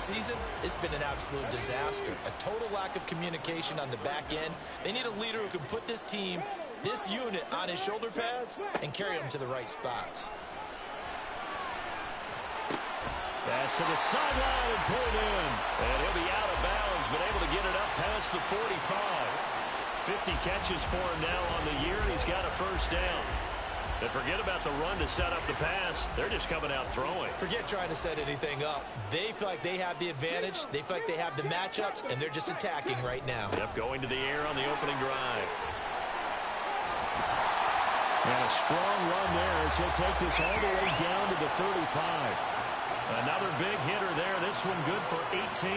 season, it's been an absolute disaster. A total lack of communication on the back end. They need a leader who can put this team, this unit, on his shoulder pads and carry them to the right spots. Pass to the sideline and pulled in. And he'll be out of bounds, but able to get it up past the 45. 50 catches for him now on the year. He's got a first down. And forget about the run to set up the pass. They're just coming out throwing. Forget trying to set anything up. They feel like they have the advantage. They feel like they have the matchups, and they're just attacking right now. Yep, going to the air on the opening drive. And a strong run there as he'll take this all the way down to the 35. Another big hitter there. This one good for 18.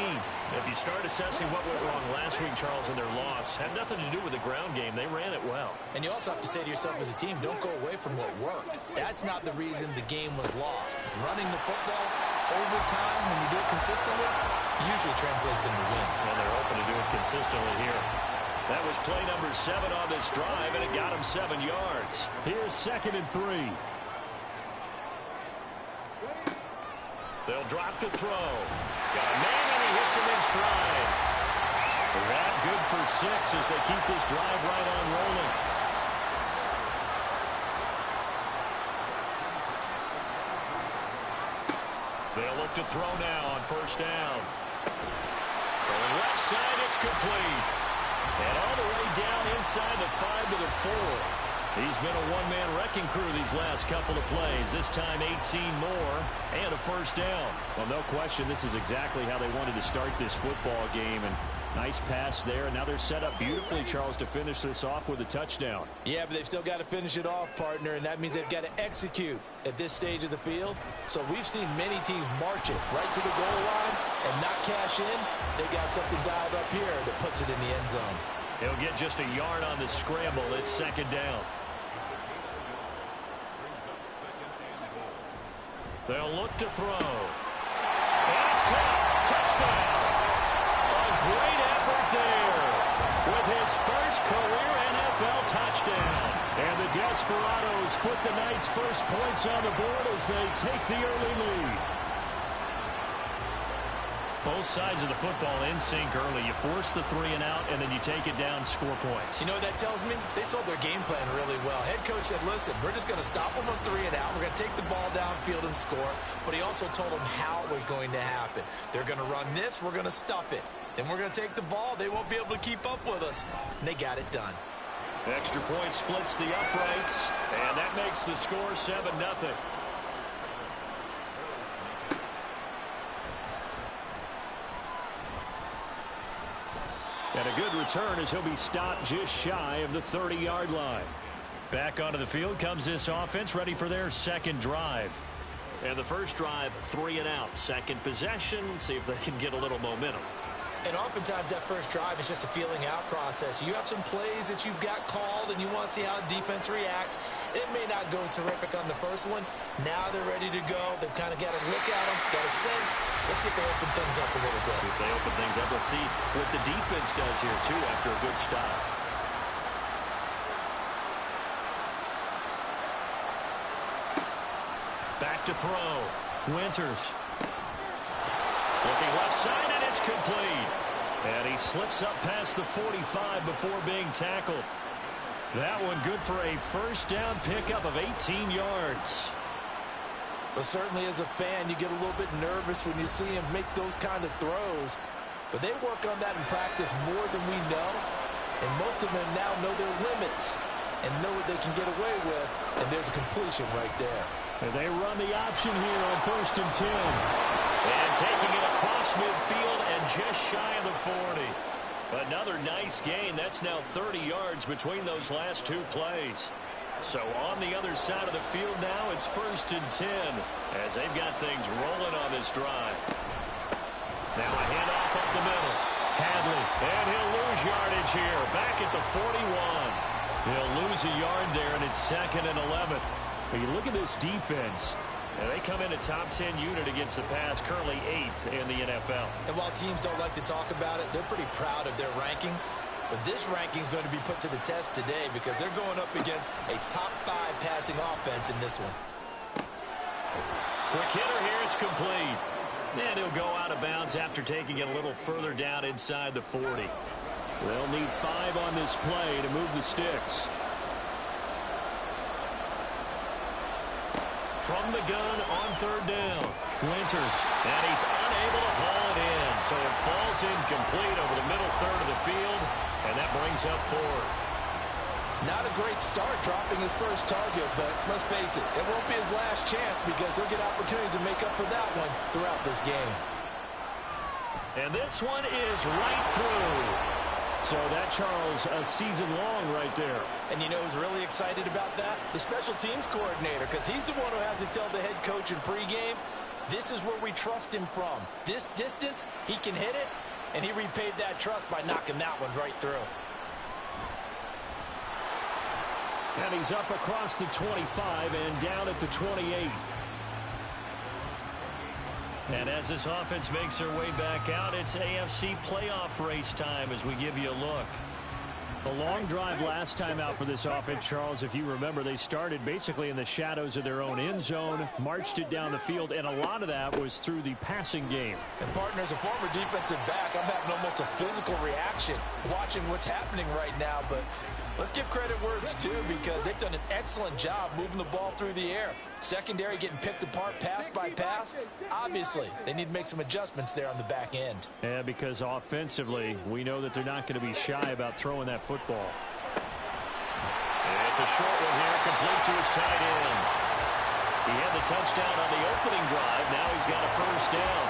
If you start assessing what went wrong last week, Charles, in their loss, had nothing to do with the ground game. They ran it well. And you also have to say to yourself as a team, don't go away from what worked. That's not the reason the game was lost. Running the football over time, when you do it consistently, usually translates into wins. And they're open to do it consistently here. That was play number 7 on this drive, and it got him 7 yards. Here's 2nd and 3. They'll drop to throw. Got a man, and he hits him in stride. That good for 6 as they keep this drive right on rolling. They'll look to throw now on first down. Throwing left side, it's complete. And all the way down inside the 5 to the 4. He's been a one-man wrecking crew these last couple of plays. This time 18 more and a first down. Well, no question, this is exactly how they wanted to start this football game. And nice pass there. Now they're set up beautifully, Charles, to finish this off with a touchdown. Yeah, but they've still got to finish it off, partner, and that means they've got to execute at this stage of the field. So we've seen many teams march it right to the goal line and not cash in. They got something dialed up here that puts it in the end zone. He'll get just a yard on the scramble. It's 2nd down. They'll look to throw. And it's caught. Touchdown. A great effort there with his first career NFL touchdown. And the Desperados put the Knights' first points on the board as they take the early lead. Both sides of the football in sync early. You force the 3 and out, and then you take it down, score points. You know what that tells me? They sold their game plan really well. Head coach said, listen, we're just going to stop them on 3 and out. We're going to take the ball downfield and score. But he also told them how it was going to happen. They're going to run this. We're going to stuff it. Then we're going to take the ball. They won't be able to keep up with us. And they got it done. Extra point splits the uprights, and that makes the score 7-0. And a good return as he'll be stopped just shy of the 30-yard line. Back onto the field comes this offense, ready for their second drive. And the first drive, 3 and out. Second possession, see if they can get a little momentum. And oftentimes that first drive is just a feeling out process. You have some plays that you've got called and you want to see how defense reacts. It may not go terrific on the first one. Now they're ready to go. They've kind of got a look at them, got a sense. Let's see if they open things up a little bit. See if they open things up. Let's see what the defense does here, too, after a good stop. Back to throw. Winters. Looking left side, and it's complete. And he slips up past the 45 before being tackled. That one good for a first down pickup of 18 yards. Well, certainly as a fan, you get a little bit nervous when you see him make those kind of throws. But they work on that in practice more than we know. And most of them now know their limits and know what they can get away with. And there's a completion right there. And they run the option here on 1st and 10. And taking it across midfield and just shy of the 40. Another nice gain. That's now 30 yards between those last 2 plays. So on the other side of the field now, it's 1st and 10 as they've got things rolling on this drive. Now a handoff up the middle. Hadley, and he'll lose yardage here. Back at the 41. He'll lose a yard there, and it's 2nd and 11. But you look at this defense. And they come in a top 10 unit against the pass, currently 8th in the NFL. And while teams don't like to talk about it, they're pretty proud of their rankings. But this ranking is going to be put to the test today because they're going up against a top 5 passing offense in this one. Quick hitter here, it's complete. And he'll go out of bounds after taking it a little further down inside the 40. They'll need 5 on this play to move the sticks. From the gun on 3rd down. Winters. And he's unable to haul it in. So it falls incomplete over the middle third of the field. And that brings up 4th. Not a great start dropping his first target, but let's face it, it won't be his last chance because he'll get opportunities to make up for that one throughout this game. And this one is right through. So that, Charles, a season long right there. And you know who's really excited about that? The special teams coordinator, because he's the one who has to tell the head coach in pregame, this is where we trust him from. This distance, he can hit it, and he repaid that trust by knocking that one right through. And he's up across the 25 and down at the 28. And as this offense makes their way back out, it's AFC playoff race time as we give you a look. A long drive last time out for this offense, Charles. If you remember, they started basically in the shadows of their own end zone, marched it down the field, and a lot of that was through the passing game. And, partner, as a former defensive back, I'm having almost a physical reaction watching what's happening right now, but let's give credit where it's due because they've done an excellent job moving the ball through the air. Secondary getting picked apart pass by pass. Obviously, they need to make some adjustments there on the back end. Yeah, because offensively, we know that they're not going to be shy about throwing that football. And it's a short one here, complete to his tight end. He had the touchdown on the opening drive. Now he's got a first down.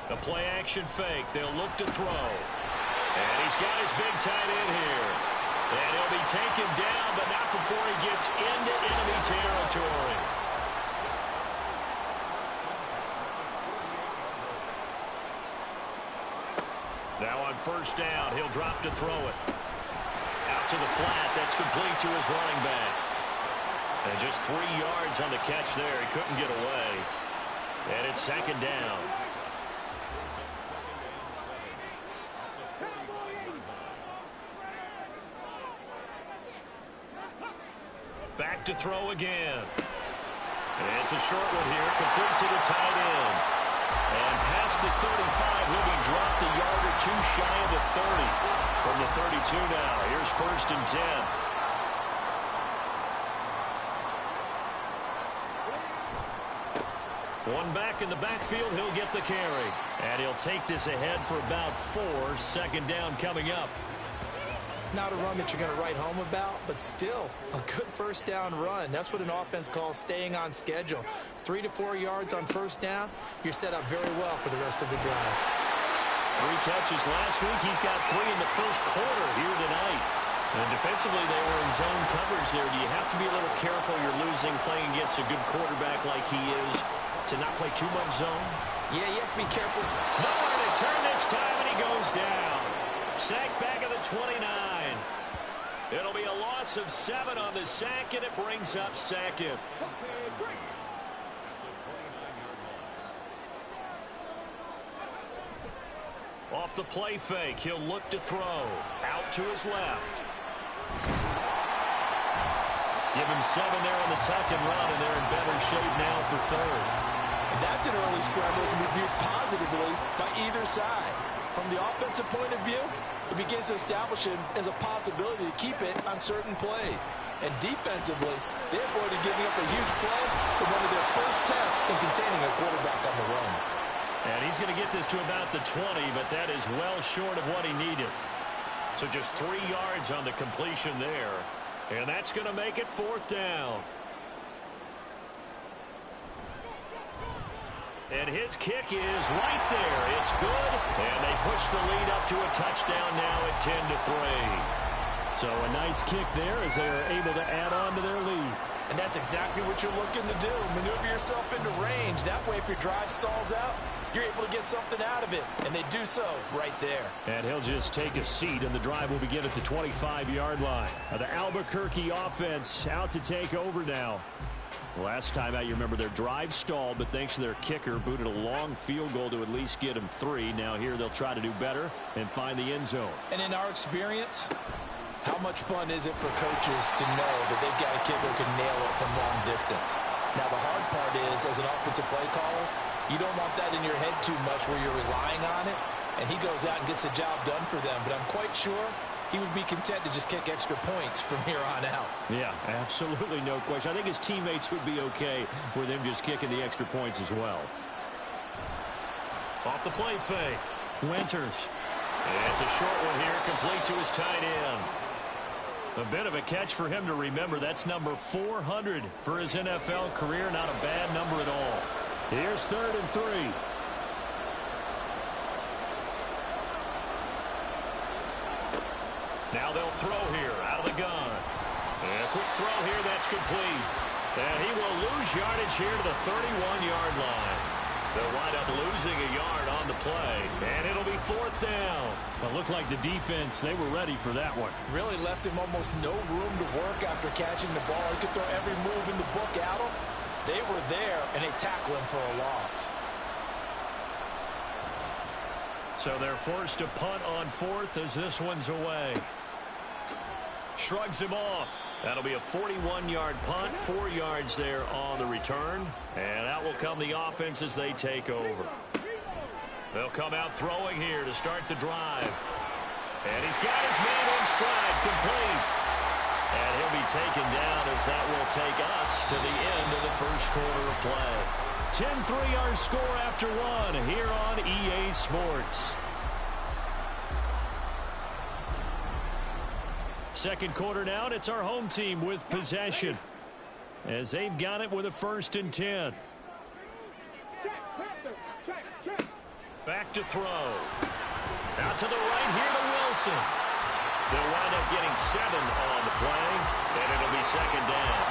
The play-action fake. They'll look to throw. And he's got his big tight end here. And he'll be taken down, but not before he gets into enemy territory. Now on first down, he'll drop to throw it. Out to the flat. That's complete to his running back. And just 3 yards on the catch there. He couldn't get away. And it's 2nd down. Back to throw again. And it's a short one here, complete to the tight end. And past the 35, he'll be dropped a yard or 2 shy of the 30. From the 32 now, here's 1st and 10. One back in the backfield, he'll get the carry. And he'll take this ahead for about 4. 2nd down coming up. Not a run that you're going to write home about, but still a good first down run. That's what an offense calls staying on schedule. 3 to 4 yards on first down, you're set up very well for the rest of the drive. 3 catches last week. He's got 3 in the first quarter here tonight. And defensively, they were in zone coverage there. Do you have to be a little careful? You're losing playing against a good quarterback like he is to not play too much zone? Yeah, you have to be careful. Nowhere to turn this time, and he goes down. Sack back of the 29. It'll be a loss of 7 on the sack, and it brings up 2nd. Off the play fake, he'll look to throw. Out to his left. Give him 7 there on the tuck and run, and they're in better shape now for 3rd. And that's an early scramble that can be viewed positively by either side. From the offensive point of view, it begins to establish it as a possibility to keep it on certain plays. And defensively, they avoided giving up a huge play in one of their first tests in containing a quarterback on the run. And he's going to get this to about the 20, but that is well short of what he needed. So just 3 yards on the completion there. And that's going to make it 4th down. And his kick is right there. It's good. And they push the lead up to a touchdown now at 10-3. So a nice kick there as they are able to add on to their lead. And that's exactly what you're looking to do. Maneuver yourself into range. That way, if your drive stalls out, you're able to get something out of it. And they do so right there. And he'll just take a seat, and the drive will begin at the 25-yard line. The Albuquerque offense out to take over now. Last time out, you remember their drive stalled, but thanks to their kicker, booted a long field goal to at least get them 3. Now here they'll try to do better and find the end zone. And in our experience, How much fun is it for coaches to know that they've got a kicker who can nail it from long distance? Now, the hard part is, as an offensive play caller, you don't want that in your head too much where you're relying on it, and he goes out and gets the job done for them. But I'm quite sure he would be content to just kick extra points from here on out. Yeah, absolutely no question. I think his teammates would be okay with him just kicking the extra points as well. Off the play fake, Winters. And it's a short one here, complete to his tight end. A bit of a catch for him to remember. That's number 400 for his NFL career. Not a bad number at all. Here's 3rd and 3. Now they'll throw here out of the gun. And a quick throw here, that's complete. And he will lose yardage here to the 31-yard line. They'll wind up losing a yard on the play, and it'll be 4th down. It looked like the defense, they were ready for that one. Really left him almost no room to work after catching the ball. He could throw every move in the book at him. They were there, and they tackled him for a loss. So they're forced to punt on 4th as this one's away. Shrugs him off. That'll be a 41-yard punt, 4 yards there on the return. And out will come the offense as they take over. They'll come out throwing here to start the drive. And he's got his man in stride, complete. And he'll be taken down as that will take us to the end of the first quarter of play. 10-3 our score after 1 here on EA Sports. Second quarter now, and it's our home team with possession as they've got it with a 1st and 10. Back to throw. Out to the right here to Wilson. They'll wind up getting 7 on the play, and it'll be 2nd down.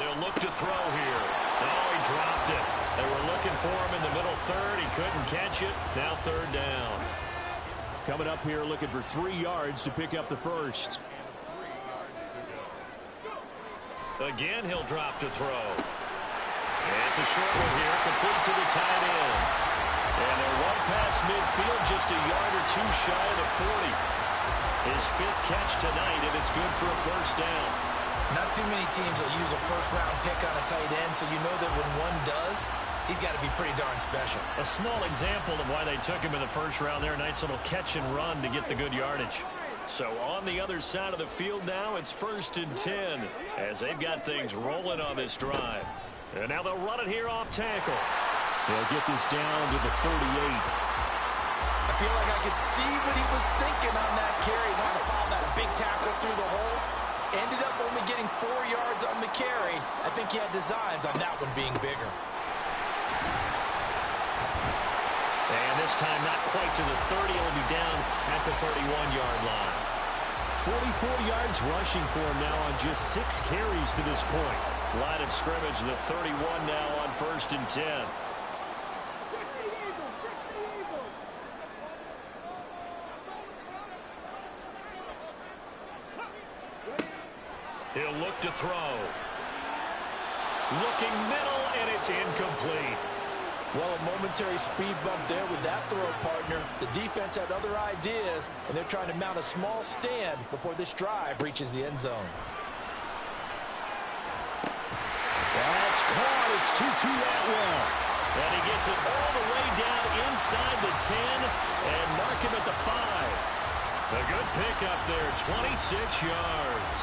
They'll look to throw here. Oh, he dropped it. They were looking for him in the middle 3rd. He couldn't catch it. Now 3rd down. Coming up here looking for 3 yards to pick up the first. Again, he'll drop to throw. And it's a short one here, complete to the tight end. And they'll run past midfield just a yard or 2 shy of the 40. His 5th catch tonight, and it's good for a 1st down. Not too many teams will use a first-round pick on a tight end, so you know that when one does, he's got to be pretty darn special. A small example of why they took him in the 1st round there. A nice little catch and run to get the good yardage. So on the other side of the field now, it's 1st and 10 as they've got things rolling on this drive. And now they'll run it here off tackle. They'll get this down to the 38. I feel like I could see what he was thinking on that carry. Wanted to follow that big tackle through the hole. Ended up only getting 4 yards on the carry. I think he had designs on that one being bigger. And this time not quite to the 30. It'll be down at the 31-yard line. 44 yards rushing for him now on just 6 carries to this point. Line of scrimmage, the 31 now on 1st and 10. He'll look to throw. Looking middle, and it's incomplete. Well, a momentary speed bump there with that throw partner. The defense had other ideas, and they're trying to mount a small stand before this drive reaches the end zone. That's caught. It's Tutu Atwell. And he gets it all the way down inside the 10 and mark him at the 5. A good pickup there, 26 yards.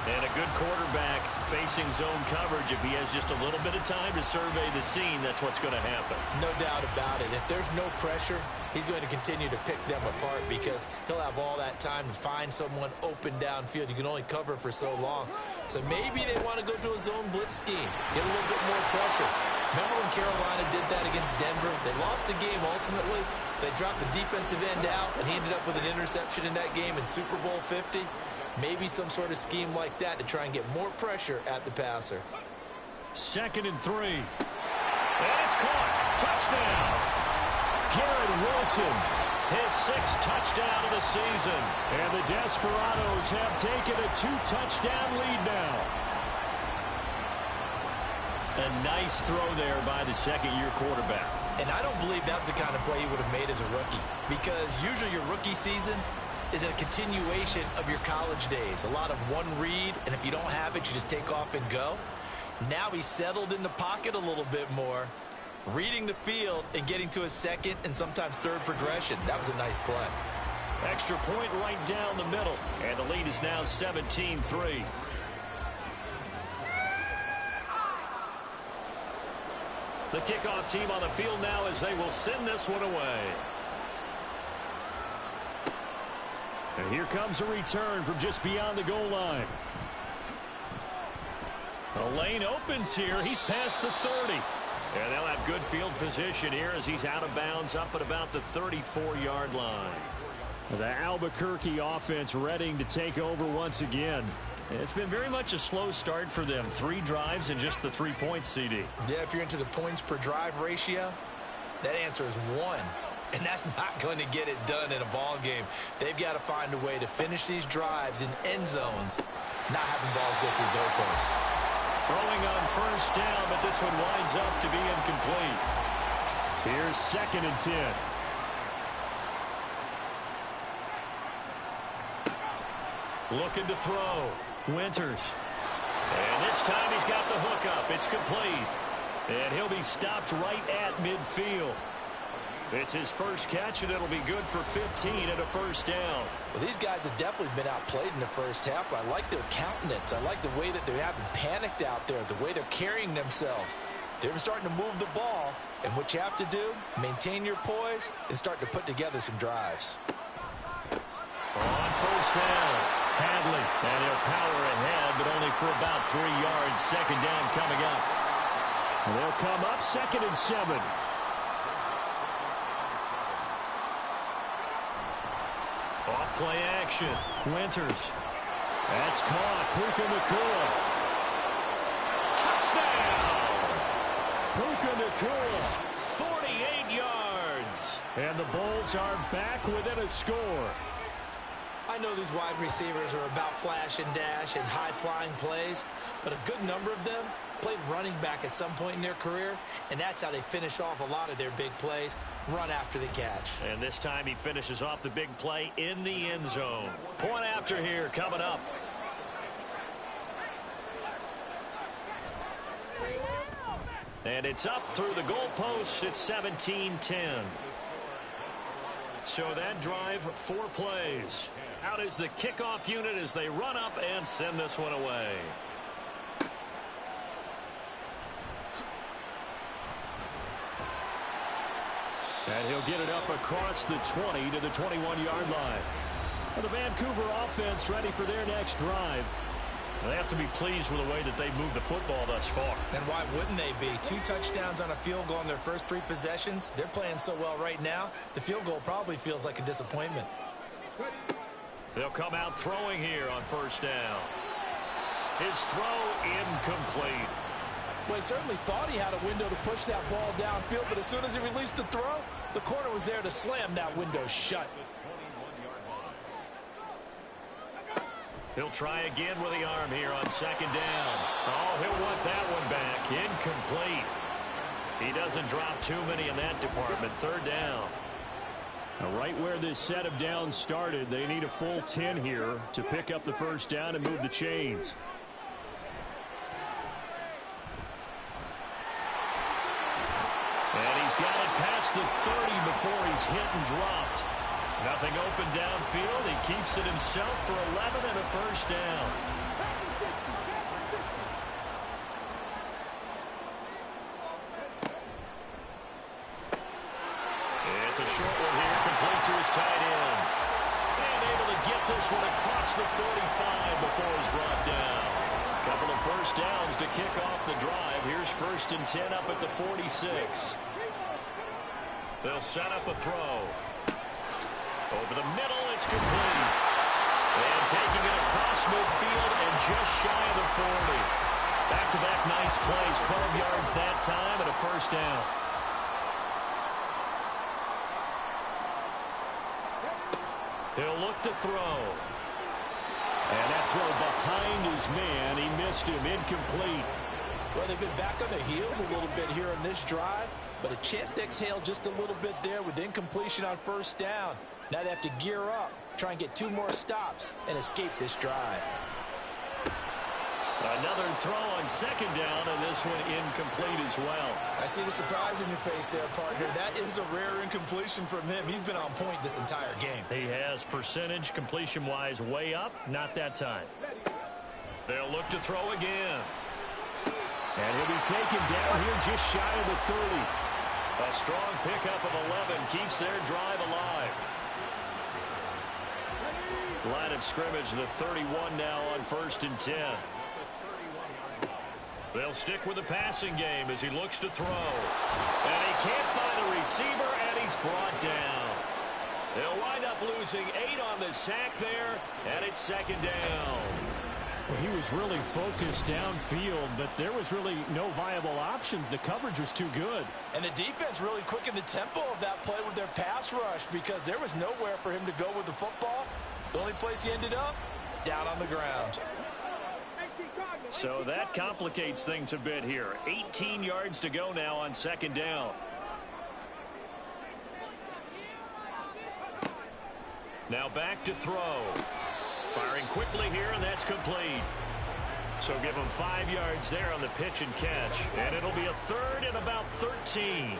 And a good quarterback facing zone coverage. If he has just a little bit of time to survey the scene, that's what's going to happen. No doubt about it. If there's no pressure, he's going to continue to pick them apart because he'll have all that time to find someone open downfield. You can only cover for so long. So maybe they want to go to a zone blitz scheme, get a little bit more pressure. Remember when Carolina did that against Denver? They lost the game ultimately. They dropped the defensive end out, and he ended up with an interception in that game in Super Bowl 50. Maybe some sort of scheme like that to try and get more pressure at the passer. 2nd and 3. And it's caught. Touchdown. Garrett Wilson. His 6th touchdown of the season. And the Desperados have taken a 2-touchdown lead now. A nice throw there by the second-year quarterback. And I don't believe that was the kind of play he would have made as a rookie, because usually your rookie season is a continuation of your college days. A lot of one read, and if you don't have it, you just take off and go. Now he's settled in the pocket a little bit more, reading the field and getting to his second and sometimes third progression. That was a nice play. Extra point right down the middle, and the lead is now 17-3. The kickoff team on the field now as they will send this one away. And here comes a return from just beyond the goal line. The lane opens here. He's past the 30. And they'll have good field position here as he's out of bounds up at about the 34-yard line. The Albuquerque offense ready to take over once again. It's been very much a slow start for them. 3 drives and just the 3 points, CD. Yeah, if you're into the points per drive ratio, that answer is 1. And that's not going to get it done in a ball game. They've got to find a way to finish these drives in end zones, not having balls go through goalposts. Throwing on first down, but this one winds up to be incomplete. Here's 2nd and 10. Looking to throw. Winters. And this time he's got the hook up. It's complete. And he'll be stopped right at midfield. It's his first catch, and it'll be good for 15 and a first down. Well, these guys have definitely been outplayed in the first half, but I like their countenance. I like the way that they haven't panicked out there, the way they're carrying themselves. They're starting to move the ball, and what you have to do, maintain your poise and start to put together some drives. On first down, Hadley, and they'll power ahead, but only for about 3 yards. 2nd down coming up. They'll come up 2nd and 7. Off play action. Winters. That's caught. Puka Nacua. Touchdown! Puka Nacua. 48 yards. And the Bulls are back within a score. I know these wide receivers are about flash and dash and high-flying plays, but a good number of them played running back at some point in their career, and that's how they finish off a lot of their big plays, run after the catch. And this time he finishes off the big play in the end zone. Point after here coming up. And it's up through the goalposts. It's 17-10. So that drive, 4 plays. Out is the kickoff unit as they run up and send this one away. And he'll get it up across the 20 to the 21-yard line. And the Vancouver offense ready for their next drive. They have to be pleased with the way that they've moved the football thus far. And why wouldn't they be? 2 touchdowns on a field goal in their first 3 possessions. They're playing so well right now, the field goal probably feels like a disappointment. They'll come out throwing here on first down. His throw incomplete. Well, he certainly thought he had a window to push that ball downfield, but as soon as he released the throw, the corner was there to slam that window shut. He'll try again with the arm here on 2nd down. Oh, he'll want that one back. Incomplete. He doesn't drop too many in that department. 3rd down. Now, right where this set of downs started, they need a full 10 here to pick up the first down and move the chains. And he's got it past the 30 before he's hit and dropped. Nothing open downfield. He keeps it himself for 11 and a first down. It's a short one here, complete to his tight end. And able to get this one across the 45 before he's brought down. Couple of first downs to kick off the drive. Here's 1st and 10 up at the 46. They'll set up a throw. Over the middle, it's complete. And taking it across midfield and just shy of the 40. Back-to-back nice plays, 12 yards that time and a first down. He'll look to throw. And that throw behind his man, he missed him, incomplete. Well, they've been back on their heels a little bit here on this drive, but a chance to exhale just a little bit there with incompletion on first down. Now they have to gear up, try and get 2 more stops, and escape this drive. Another throw on second down, and this one incomplete as well. I see the surprise in your face there, partner. That is a rare incompletion from him. He's been on point this entire game. He has percentage completion-wise way up, not that time. They'll look to throw again. And he'll be taken down here just shy of the 30. A strong pickup of 11 keeps their drive alive. Line of scrimmage, the 31 now on 1st and 10. They'll stick with the passing game as he looks to throw. And he can't find the receiver, and he's brought down. They'll wind up losing 8 on the sack there, and it's second down. Well, he was really focused downfield, but there was really no viable options. The coverage was too good. And the defense really quickened the tempo of that play with their pass rush because there was nowhere for him to go with the football. The only place he ended up, down on the ground. So that complicates things a bit here. 18 yards to go now on second down. Now back to throw. Firing quickly here, and that's complete. So give him 5 yards there on the pitch and catch. And it'll be a 3rd and about 13.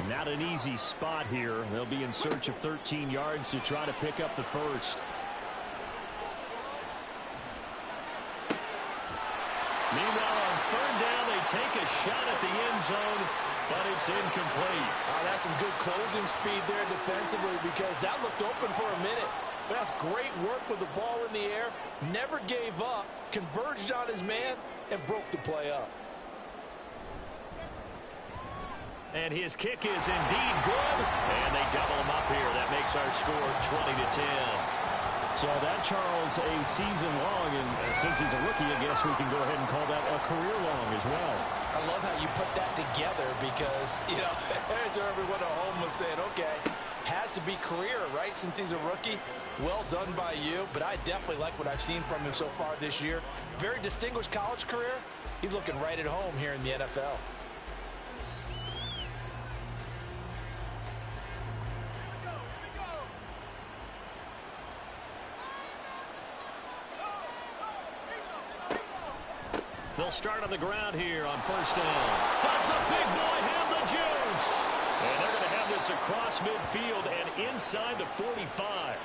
Not an easy spot here. They'll be in search of 13 yards to try to pick up the first. Meanwhile, on 3rd down, they take a shot at the end zone, but it's incomplete. Oh, that's some good closing speed there defensively because that looked open for a minute. But that's great work with the ball in the air. Never gave up, converged on his man, and broke the play up. And his kick is indeed good, and they double him up here. That makes our score 20-10. So that, Charles, a season long, and since he's a rookie, I guess we can go ahead and call that a career long as well. I love how you put that together because, you know, as everyone at home was saying, okay, has to be career, right, since he's a rookie. Well done by you, but I definitely like what I've seen from him so far this year. Very distinguished college career. He's looking right at home here in the NFL. They'll start on the ground here on 1st down. Does the big boy have the juice? And they're going to have this across midfield and inside the 45.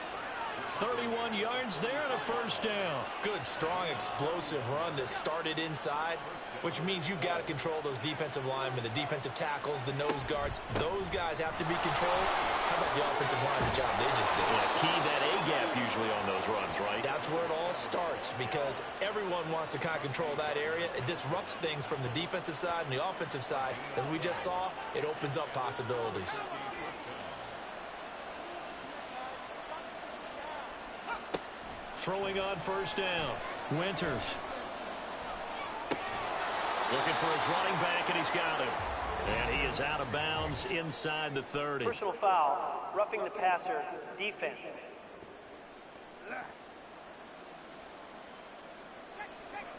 31 yards there and a 1st down. Good, strong, explosive run that started inside, which means you've got to control those defensive linemen, the defensive tackles, the nose guards. Those guys have to be controlled. How about the offensive line, the job they just did? Yeah, key that A-gap usually on those runs, right? That's where it all starts because everyone wants to kind of control that area. It disrupts things from the defensive side and the offensive side. As we just saw, it opens up possibilities. Throwing on 1st down. Winters. Looking for his running back, and he's got him. And he is out of bounds inside the 30. Personal foul, roughing the passer, defense.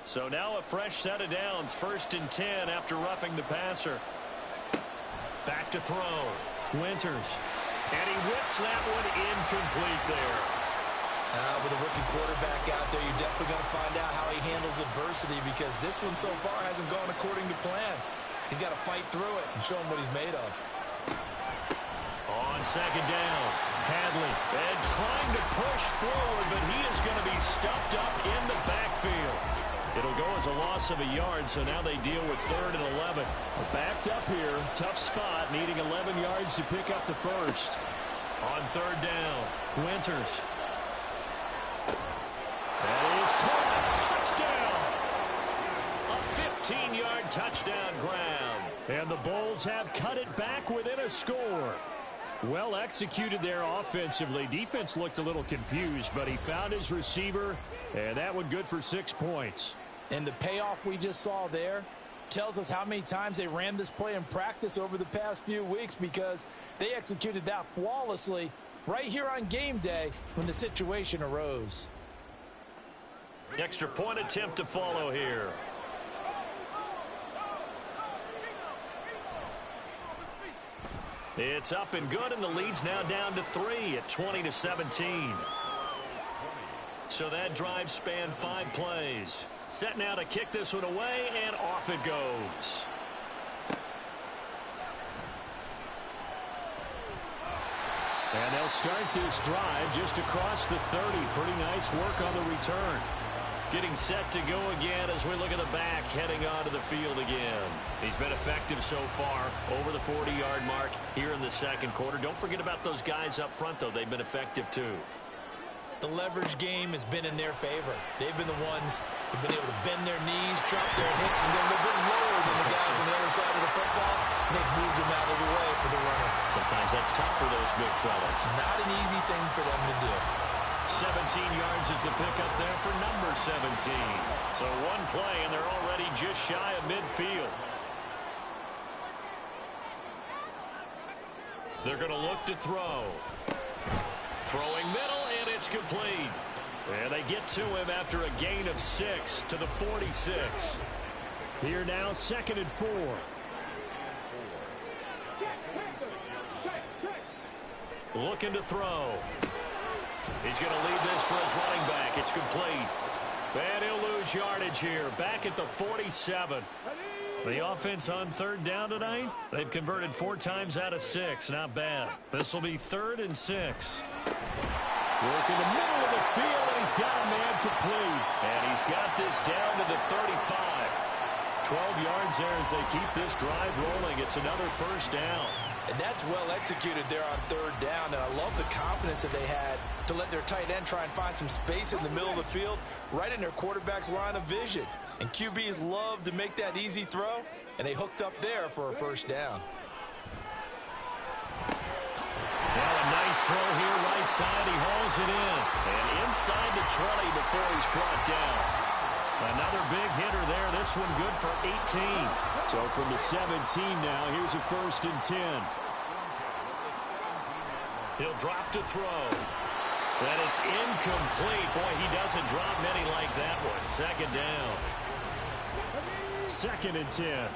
So now a fresh set of downs, 1st and 10 after roughing the passer. Back to throw. Winters. And he whips that one incomplete there. With a rookie quarterback out there, you're definitely going to find out how he handles adversity because this one so far hasn't gone according to plan. He's got to fight through it and show him what he's made of. On 2nd down, Hadley. And trying to push forward, but he is going to be stuffed up in the backfield. It'll go as a loss of a yard, so now they deal with 3rd and 11. Backed up here, tough spot, needing 11 yards to pick up the first. On 3rd down, Winters. That is caught. Touchdown. A 15-yard touchdown ground. And the Bulls have cut it back within a score. Well executed there offensively. Defense looked a little confused, but he found his receiver, and that one good for 6 points. And the payoff we just saw there tells us how many times they ran this play in practice over the past few weeks because they executed that flawlessly right here on game day when the situation arose. Extra point attempt to follow here. It's up and good, and the lead's now down to 3 at 20-17. So that drive spanned 5 plays. Set now to kick this one away, and off it goes. And they'll start this drive just across the 30. Pretty nice work on the return. Getting set to go again as we look at the back, heading onto the field again. He's been effective so far, over the 40-yard mark here in the second quarter. Don't forget about those guys up front, though. They've been effective, too. The leverage game has been in their favor. They've been the ones who've been able to bend their knees, drop their hips, and go a little bit lower than the guys on the other side of the football. And they've moved them out of the way for the runner. Sometimes that's tough for those big fellas. Not an easy thing for them to do. 17 yards is the pickup there for number 17. So one play, and they're already just shy of midfield. They're going to look to throw. Throwing middle, and it's complete. And they get to him after a gain of 6 to the 46. Here now, 2nd and 4. Looking to throw. He's going to lead this for his running back. It's complete. And he'll lose yardage here. Back at the 47. The offense on 3rd down tonight, they've converted 4 times out of 6. Not bad. This will be 3rd and 6. Work in the middle of the field, and he's got a man complete. And he's got this down to the 35. 12 yards there as they keep this drive rolling. It's another 1st down. And that's well executed there on 3rd down. And I love the confidence that they had to let their tight end try and find some space in the middle of the field, right in their quarterback's line of vision. And QBs love to make that easy throw, and they hooked up there for a 1st down. Well, a nice throw here right side. He hauls it in. And inside the 20 before he's brought down. Another big hitter there. This one good for 18. So from the 17 now, here's a 1st and 10. He'll drop to throw. And it's incomplete. Boy, he doesn't drop many like that one. 2nd down. 2nd and 10.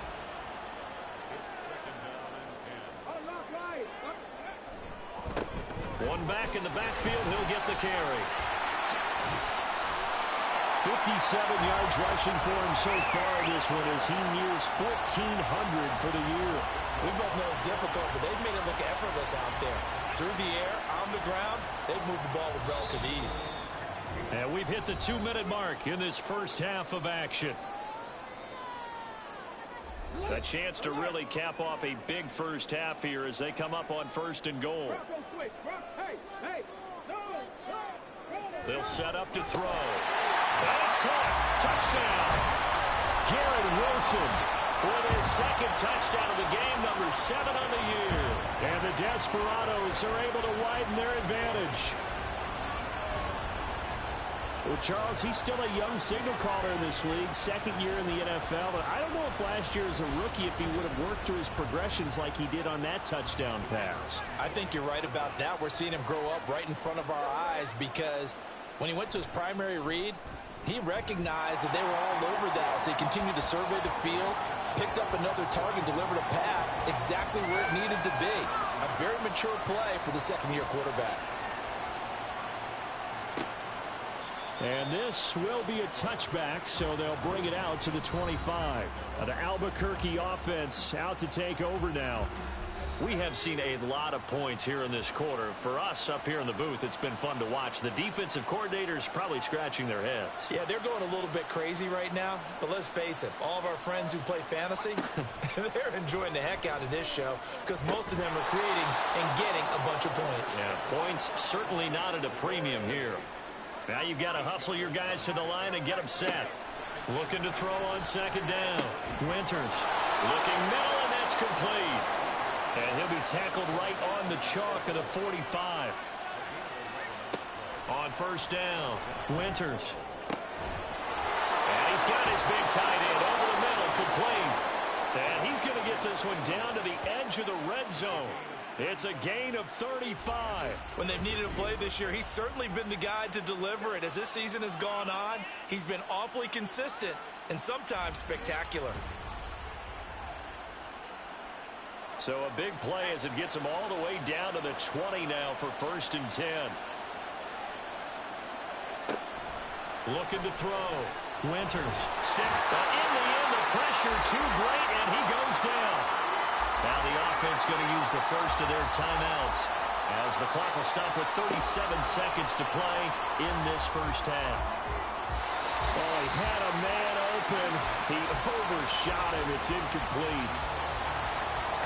One back in the backfield. He'll get the carry. 57 yards rushing for him so far this one as he nears 1,400 for the year. We both know it's difficult, but they've made it look effortless out there. Through the air, on the ground, they've moved the ball with relative ease. And we've hit the 2-minute mark in this 1st half of action. A chance to really cap off a big 1st half here as they come up on 1st and goal. They'll set up to throw. That's caught. Touchdown. Garrett Wilson with his 2nd touchdown of the game, number 7 on the year. And the Desperados are able to widen their advantage. Well, Charles, he's still a young signal caller in this league, 2nd year in the NFL. But I don't know if last year as a rookie, if he would have worked through his progressions like he did on that touchdown pass. I think you're right about that. We're seeing him grow up right in front of our eyes because when he went to his primary read, he recognized that they were all over that. So he continued to survey the field, picked up another target, delivered a pass exactly where it needed to be. A very mature play for the 2nd-year quarterback. And this will be a touchback, so they'll bring it out to the 25. The Albuquerque offense out to take over now. We have seen a lot of points here in this quarter. For us up here in the booth, it's been fun to watch. The defensive coordinators probably scratching their heads. Yeah, they're going a little bit crazy right now. But let's face it, all of our friends who play fantasy, they're enjoying the heck out of this show because most of them are creating and getting a bunch of points. Yeah, points certainly not at a premium here. Now you've got to hustle your guys to the line and get them set. Looking to throw on 2nd down. Winters looking middle, and that's complete. And he'll be tackled right on the chalk of the 45. On 1st down, Winters. And he's got his big tight end over the middle, complete. And he's going to get this one down to the edge of the red zone. It's a gain of 35. When they've needed a play this year, he's certainly been the guy to deliver it. As this season has gone on, he's been awfully consistent and sometimes spectacular. So a big play as it gets them all the way down to the 20 now for 1st and 10. Looking to throw. Winters. Step. But in the end, the pressure too great, and he goes down. Now the offense going to use the first of their timeouts as the clock will stop with 37 seconds to play in this first half. Oh, he had a man open. He overshot him. It's incomplete.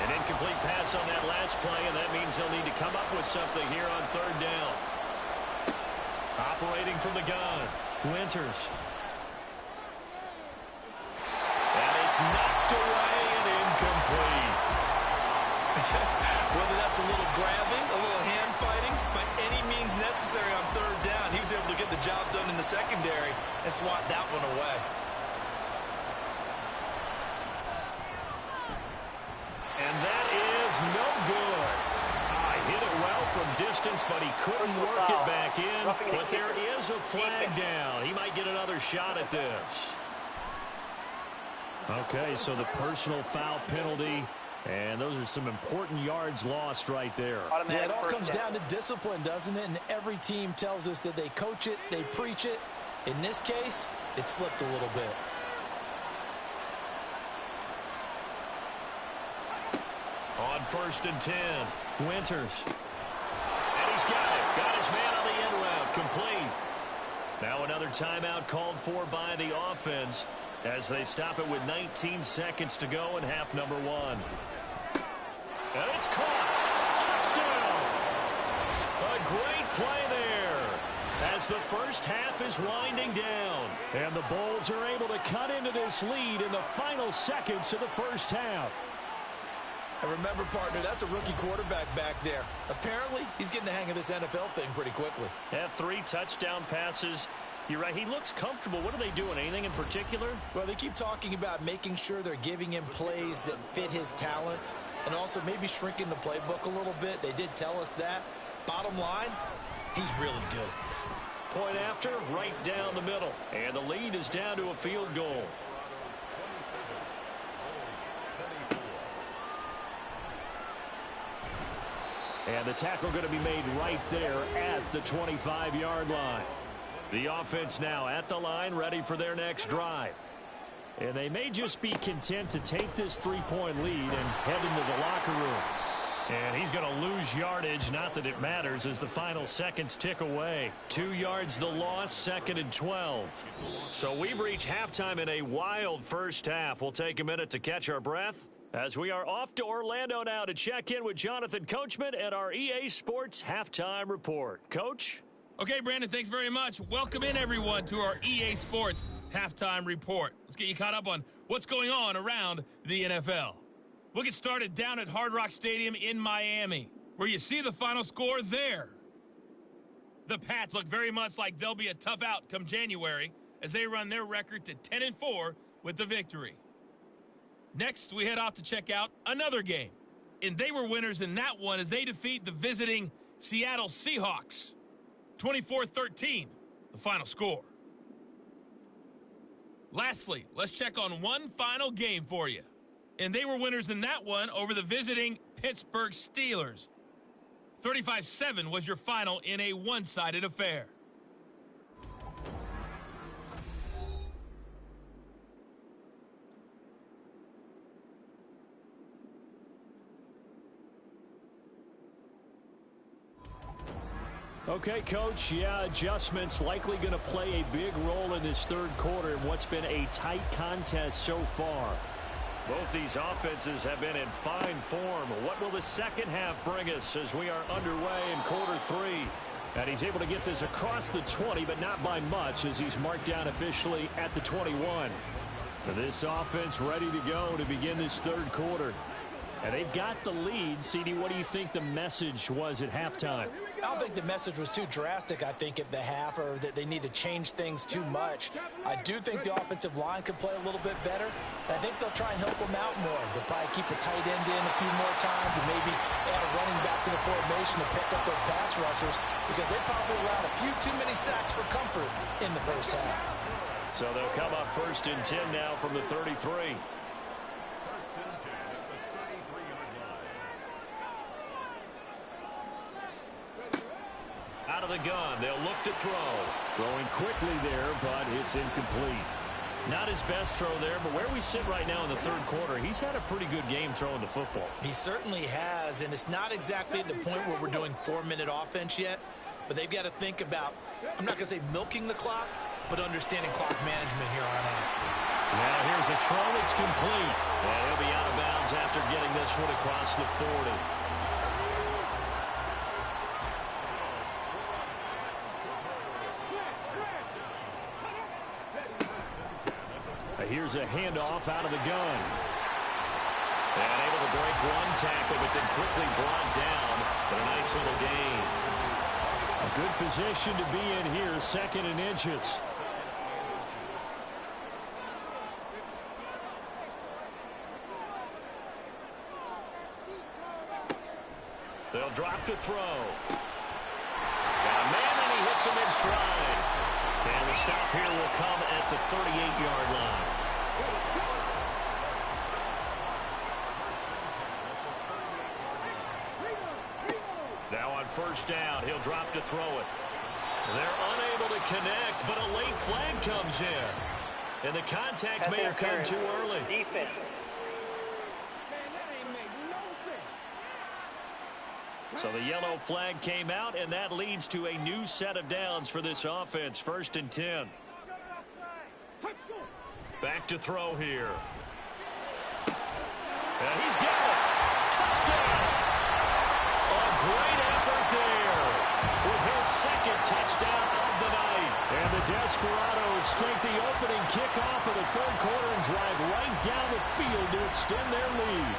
An incomplete pass on that last play, and that means they'll need to come up with something here on 3rd down. Operating from the gun. Winters. And it's knocked away and incomplete. Whether that's a little grabbing, a little hand fighting, by any means necessary on 3rd down, he was able to get the job done in the secondary and swat that one away. And that is no good. Hit it well from distance, but he couldn't work it back in. But there is a flag down. He might get another shot at this. Okay, so the personal foul penalty, and those are some important yards lost right there. Yeah, it all comes down to discipline, doesn't it? And every team tells us that they coach it, they preach it. In this case, it slipped a little bit. On 1st and 10, Winters. And he's got it. Got his man on the end route. Complete. Now another timeout called for by the offense as they stop it with 19 seconds to go in half number 1. And it's caught. Touchdown. A great play there as the first half is winding down. And the Bulls are able to cut into this lead in the final seconds of the first half. And remember, partner, that's a rookie quarterback back there. Apparently, he's getting the hang of this NFL thing pretty quickly. Had 3 touchdown passes. You're right, he looks comfortable. What are they doing? Anything in particular? Well, they keep talking about making sure they're giving him plays that fit his talents and also maybe shrinking the playbook a little bit. They did tell us that. Bottom line, he's really good. Point after, right down the middle. And the lead is down to a field goal. And the tackle going to be made right there at the 25-yard line. The offense now at the line, ready for their next drive. And they may just be content to take this 3-point lead and head into the locker room. And he's going to lose yardage, not that it matters, as the final seconds tick away. 2 yards the loss, 2nd and 12. So we've reached halftime in a wild first half. We'll take a minute to catch our breath as we are off to Orlando now to check in with Jonathan Coachman at our EA Sports Halftime Report. Coach? Okay, Brandon, thanks very much. Welcome in, everyone, to our EA Sports Halftime Report. Let's get you caught up on what's going on around the NFL. We'll get started down at Hard Rock Stadium in Miami, where you see the final score there. The Pats look very much like they'll be a tough out come January as they run their record to 10-4 with the victory. Next, we head off to check out another game. And they were winners in that one as they defeat the visiting Seattle Seahawks. 24-13, the final score. Lastly, let's check on one final game for you. And they were winners in that one over the visiting Pittsburgh Steelers. 35-7 was your final in a one-sided affair. Okay, Coach, yeah, adjustments likely going to play a big role in this third quarter in what's been a tight contest so far. Both these offenses have been in fine form. What will the second half bring us as we are underway in quarter 3? And he's able to get this across the 20, but not by much as he's marked down officially at the 21. This offense ready to go to begin this third quarter. And they've got the lead. CD, what do you think the message was at halftime? I don't think the message was too drastic, I think, at the half, or that they need to change things too much. I do think the offensive line could play a little bit better. I think they'll try and help them out more. They'll probably keep the tight end in a few more times and maybe add a running back to the formation to pick up those pass rushers because they probably allowed a few too many sacks for comfort in the first half. So they'll come up 1st and 10 now from the 33. out of the gun. They'll look to throw. Throwing quickly there, but it's incomplete. Not his best throw there, but where we sit right now in the third quarter, he's had a pretty good game throwing the football. He certainly has, and it's not exactly at the point where we're doing 4-minute offense yet, but they've got to think about, I'm not going to say milking the clock, but understanding clock management here on out. Now here's a throw that's complete. And he'll be out of bounds after getting this one across the 40. Here's a handoff out of the gun. And able to break one tackle, but then quickly brought down. But a nice little gain. A good position to be in here, 2nd and inches. They'll drop to throw. Got a man, and he hits him in stride. And the stop here will come at the 38-yard line. Now on first down, he'll drop to throw it. They're unable to connect, but a late flag comes in. And the contact may have come too early. Defense. So the yellow flag came out, and that leads to a new set of downs for this offense. 1st and 10. Back to throw here. And he's got it. Touchdown. A great effort there with his 2nd touchdown of the night. And the Desperados take the opening kickoff of the 3rd quarter and drive right down the field to extend their lead.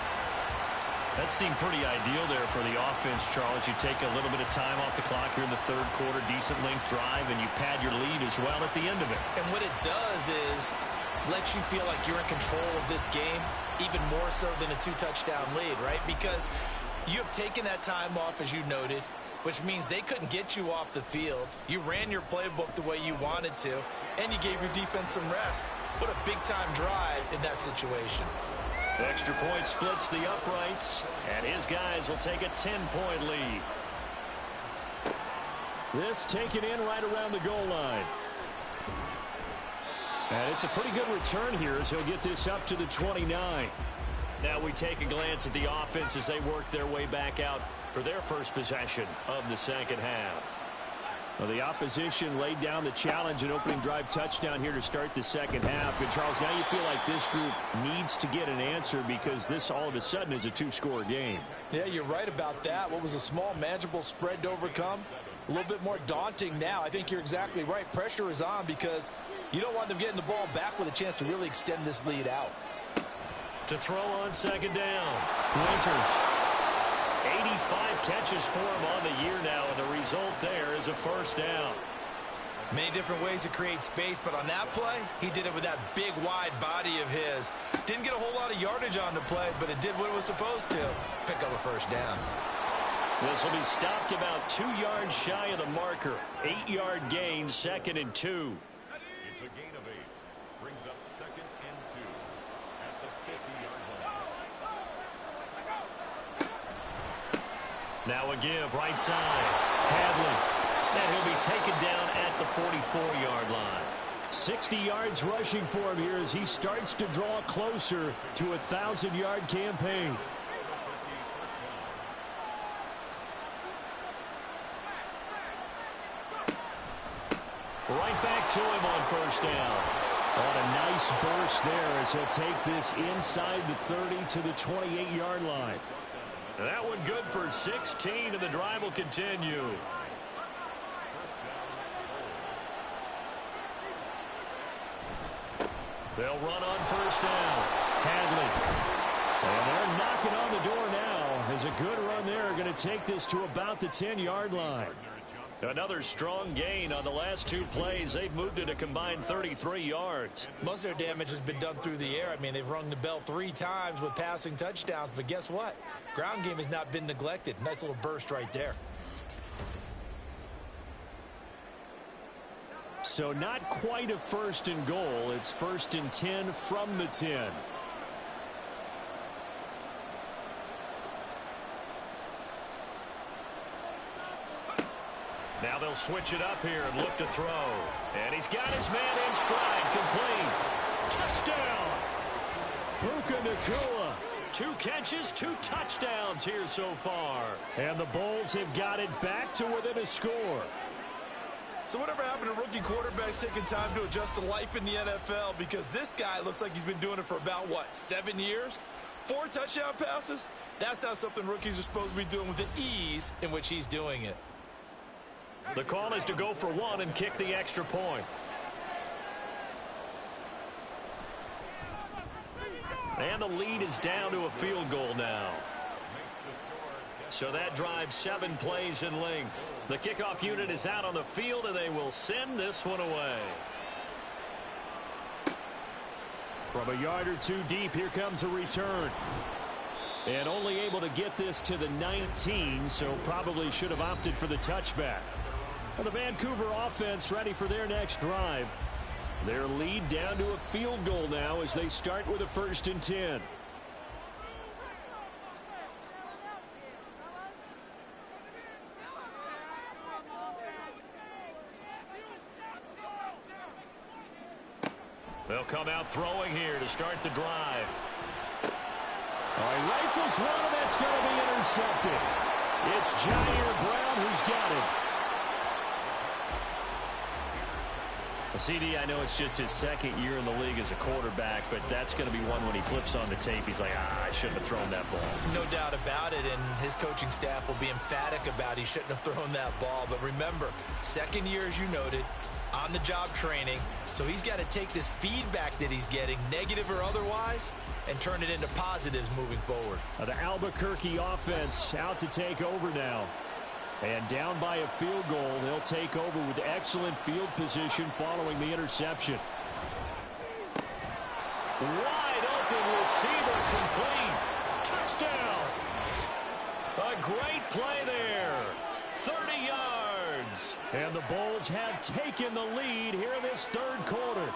That seemed pretty ideal there for the offense, Charles. You take a little bit of time off the clock here in the 3rd quarter, decent length drive, and you pad your lead as well at the end of it. And what it does is let you feel like you're in control of this game, even more so than a 2-touchdown lead, right? Because you have taken that time off, as you noted, which means they couldn't get you off the field. You ran your playbook the way you wanted to, and you gave your defense some rest. What a big-time drive in that situation. The extra point splits the uprights, and his guys will take a 10-point lead. This taken in right around the goal line. And it's a pretty good return here as he'll get this up to the 29. Now we take a glance at the offense as they work their way back out for their first possession of the 2nd half. Well, the opposition laid down the challenge and opening drive touchdown here to start the 2nd half. And, Charles, now you feel like this group needs to get an answer because this all of a sudden is a 2-score game. Yeah, you're right about that. What was a small, manageable spread to overcome? A little bit more daunting now. I think you're exactly right. Pressure is on because you don't want them getting the ball back with a chance to really extend this lead out. To throw on 2nd down. Winters. 85 catches for him on the year now, and the result there is a 1st down. Many different ways to create space, but on that play, he did it with that big, wide body of his. Didn't get a whole lot of yardage on the play, but it did what it was supposed to. Pick up a 1st down. This will be stopped about 2 yards shy of the marker. 8-yard gain, 2nd and 2. It's a gain of 8. Brings up 2nd and 2. That's a 50-yard line. Now a give, right side. Hadley. And he'll be taken down at the 44-yard line. 60 yards rushing for him here as he starts to draw closer to a 1,000-yard campaign. Right back to him on 1st down. On a nice burst there as he'll take this inside the 30 to the 28-yard line. That one good for 16, and the drive will continue. They'll run on 1st down. Hadley. And they're knocking on the door now as a good run there are going to take this to about the 10-yard line. Another strong gain on the last 2 plays. They've moved it a combined 33 yards. Most of their damage has been done through the air. I mean, they've rung the bell 3 times with passing touchdowns, but guess what? Ground game has not been neglected. Nice little burst right there. So not quite a 1st and goal. It's 1st and 10 from the 10. Now they'll switch it up here and look to throw. And he's got his man in stride, complete. Touchdown! Puka Nacua. 2 catches, 2 touchdowns here so far. And the Bulls have got it back to within a score. So whatever happened to rookie quarterbacks taking time to adjust to life in the NFL? Because this guy looks like he's been doing it for about, 7 years? 4 touchdown passes? That's not something rookies are supposed to be doing with the ease in which he's doing it. The call is to go for 1 and kick the extra point. And the lead is down to a field goal now. So that drives 7 plays in length. The kickoff unit is out on the field, and they will send this one away. From a yard or 2 deep, here comes a return. And only able to get this to the 19, so probably should have opted for the touchback. And the Vancouver offense ready for their next drive. Their lead down to a field goal now as they start with a 1st and 10. They'll come out throwing here to start the drive. He rifles one, and that's going to be intercepted. It's Jair Brown who's got it. CD, I know it's just his 2nd year in the league as a quarterback, but that's going to be one when he flips on the tape. He's like, I shouldn't have thrown that ball. No doubt about it, and his coaching staff will be emphatic about he shouldn't have thrown that ball. But remember, 2nd year, as you noted, on-the-job training, so he's got to take this feedback that he's getting, negative or otherwise, and turn it into positives moving forward. The Albuquerque offense out to take over now. And down by a field goal, they'll take over with excellent field position following the interception. Wide open receiver, complete. Touchdown. A great play there. 30 yards. And the Bulls have taken the lead here in this 3rd quarter.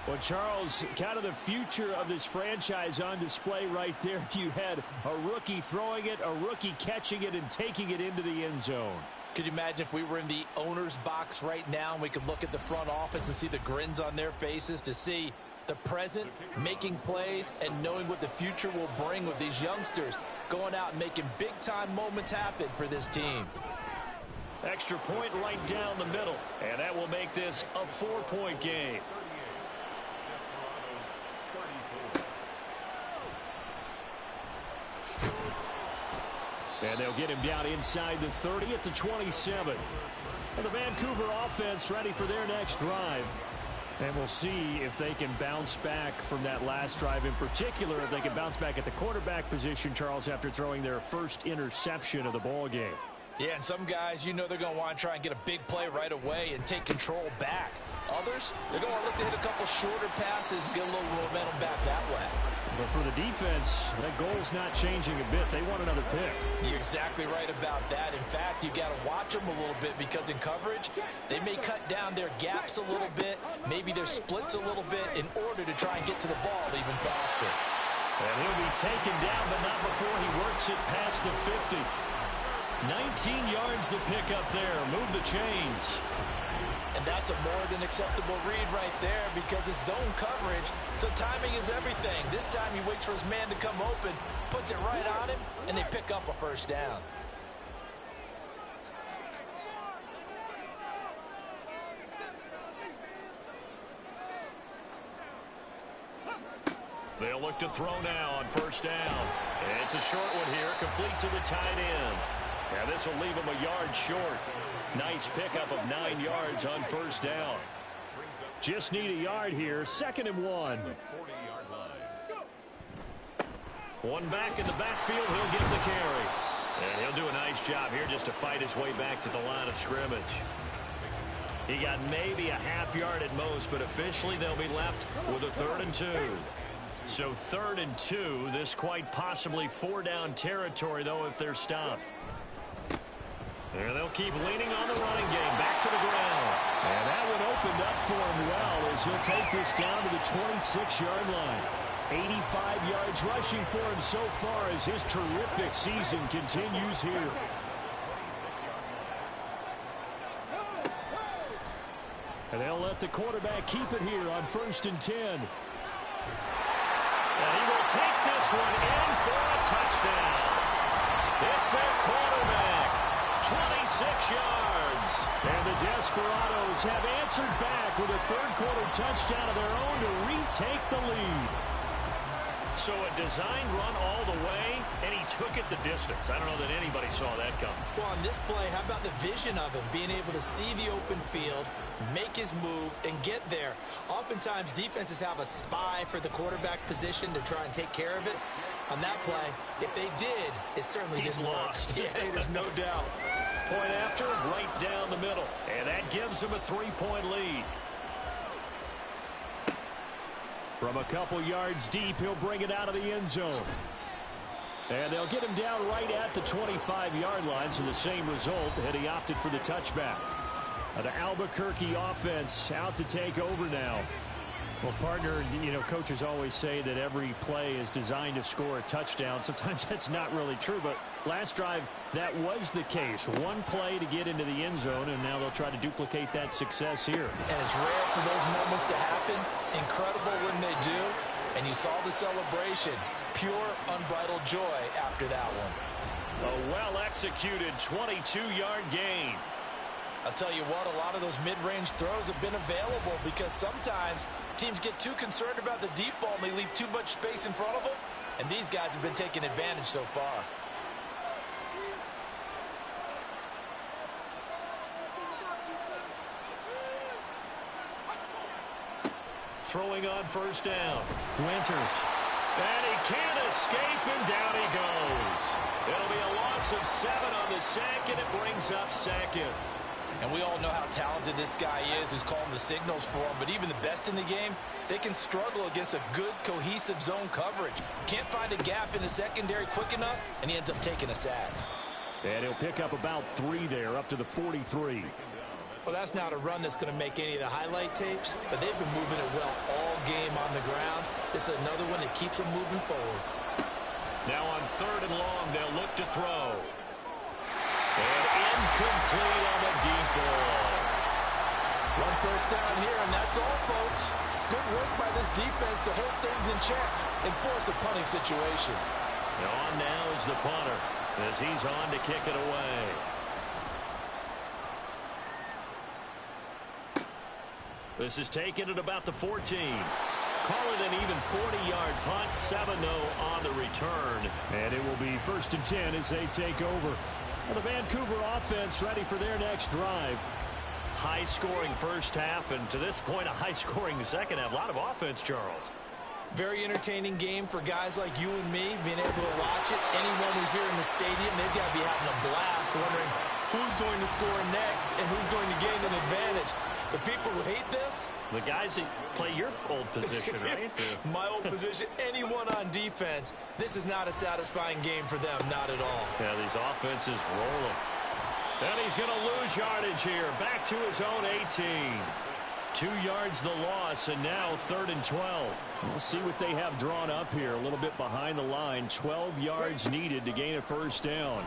Well, Charles, kind of the future of this franchise on display right there. You had a rookie throwing it, a rookie catching it, and taking it into the end zone. Could you imagine if we were in the owner's box right now and we could look at the front office and see the grins on their faces to see the present making plays and knowing what the future will bring with these youngsters going out and making big-time moments happen for this team. Extra point right down the middle, and that will make this a 4-point game. And they'll get him down inside the 30 at the 27. And the Vancouver offense ready for their next drive. And we'll see if they can bounce back from that last drive in particular, if they can bounce back at the quarterback position, Charles, after throwing their first interception of the ball game. Yeah, and some guys, they're going to want to try and get a big play right away and take control back. Others, they're going to look to hit a couple shorter passes and get a little momentum back that way. But for the defense, that goal's not changing a bit. They want another pick. You're exactly right about that. In fact, you got to watch them a little bit because in coverage, they may cut down their gaps a little bit, maybe their splits a little bit in order to try and get to the ball even faster. And he'll be taken down, but not before he works it past the 50. 19 yards to pick up there. Move the chains. And that's a more than acceptable read right there because it's zone coverage, so timing is everything. This time he waits for his man to come open, puts it right on him, and they pick up a 1st down. They'll look to throw now on 1st down. And it's a short one here, complete to the tight end. And this will leave him a yard short. Nice pickup of 9 yards on 1st down. Just need a yard here. 2nd and 1. One back in the backfield. He'll get the carry. And he'll do a nice job here just to fight his way back to the line of scrimmage. He got maybe a half yard at most, but officially they'll be left with a 3rd and 2. So 3rd and 2. This quite possibly 4-down territory, though, if they're stopped. And they'll keep leaning on the running game. Back to the ground. And that one opened up for him well as he'll take this down to the 26-yard line. 85 yards rushing for him so far as his terrific season continues here. And they'll let the quarterback keep it here on 1st and 10. And he will take this one in for a touchdown. It's their quarterback. 26 yards. And the Desperados have answered back with a third-quarter touchdown of their own to retake the lead. So a designed run all the way, and he took it the distance. I don't know that anybody saw that coming. Well, on this play, how about the vision of him, being able to see the open field, make his move, and get there. Oftentimes, defenses have a spy for the quarterback position to try and take care of it. On that play, if they did, it certainly didn't lost. work. Yeah, there's no doubt. Point after, right down the middle. And that gives him a 3-point lead. From a couple yards deep, he'll bring it out of the end zone. And they'll get him down right at the 25-yard line, so the same result, and he opted for the touchback. The Albuquerque offense out to take over now. Well, partner, you know, coaches always say that every play is designed to score a touchdown. Sometimes that's not really true, but last drive, that was the case. One play to get into the end zone, and now they'll try to duplicate that success here. And it's rare for those moments to happen. Incredible when they do. And you saw the celebration. Pure, unbridled joy after that one. A well-executed 22-yard gain. I'll tell you what, a lot of those mid-range throws have been available because sometimes teams get too concerned about the deep ball and they leave too much space in front of them. And these guys have been taking advantage so far. Throwing on 1st down. Winters. And he can't escape, and down he goes. It'll be a loss of 7 on the sack, and it brings up 2nd. And we all know how talented this guy is who's calling the signals for him. But even the best in the game, they can struggle against a good, cohesive zone coverage. Can't find a gap in the secondary quick enough, and he ends up taking a sack. And he'll pick up about 3 there, up to the 43. Well, that's not a run that's going to make any of the highlight tapes, but they've been moving it well all game on the ground. This is another one that keeps them moving forward. Now on 3rd and long, they'll look to throw. And incomplete on the deep ball. 1 first down here, and that's all, folks. Good work by this defense to hold things in check and force a punting situation. And on now is the punter as he's on to kick it away. This is taken at about the 14. Call it an even 40-yard punt. 7, though, on the return. And it will be 1st and 10 as they take over. Well, the Vancouver offense ready for their next drive. High-scoring first half, and to this point, a high-scoring second half. A lot of offense, Charles. Very entertaining game for guys like you and me, being able to watch it. Anyone who's here in the stadium, they've got to be having a blast, wondering who's going to score next and who's going to gain an advantage. The people who hate this, the guys that play your old position, right? My old position, anyone on defense, this is not a satisfying game for them, not at all. Yeah, these offenses rolling. And he's going to lose yardage here, back to his own 18. 2 yards the loss, and now 3rd and 12. We'll see what they have drawn up here, a little bit behind the line. 12 yards needed to gain a 1st down.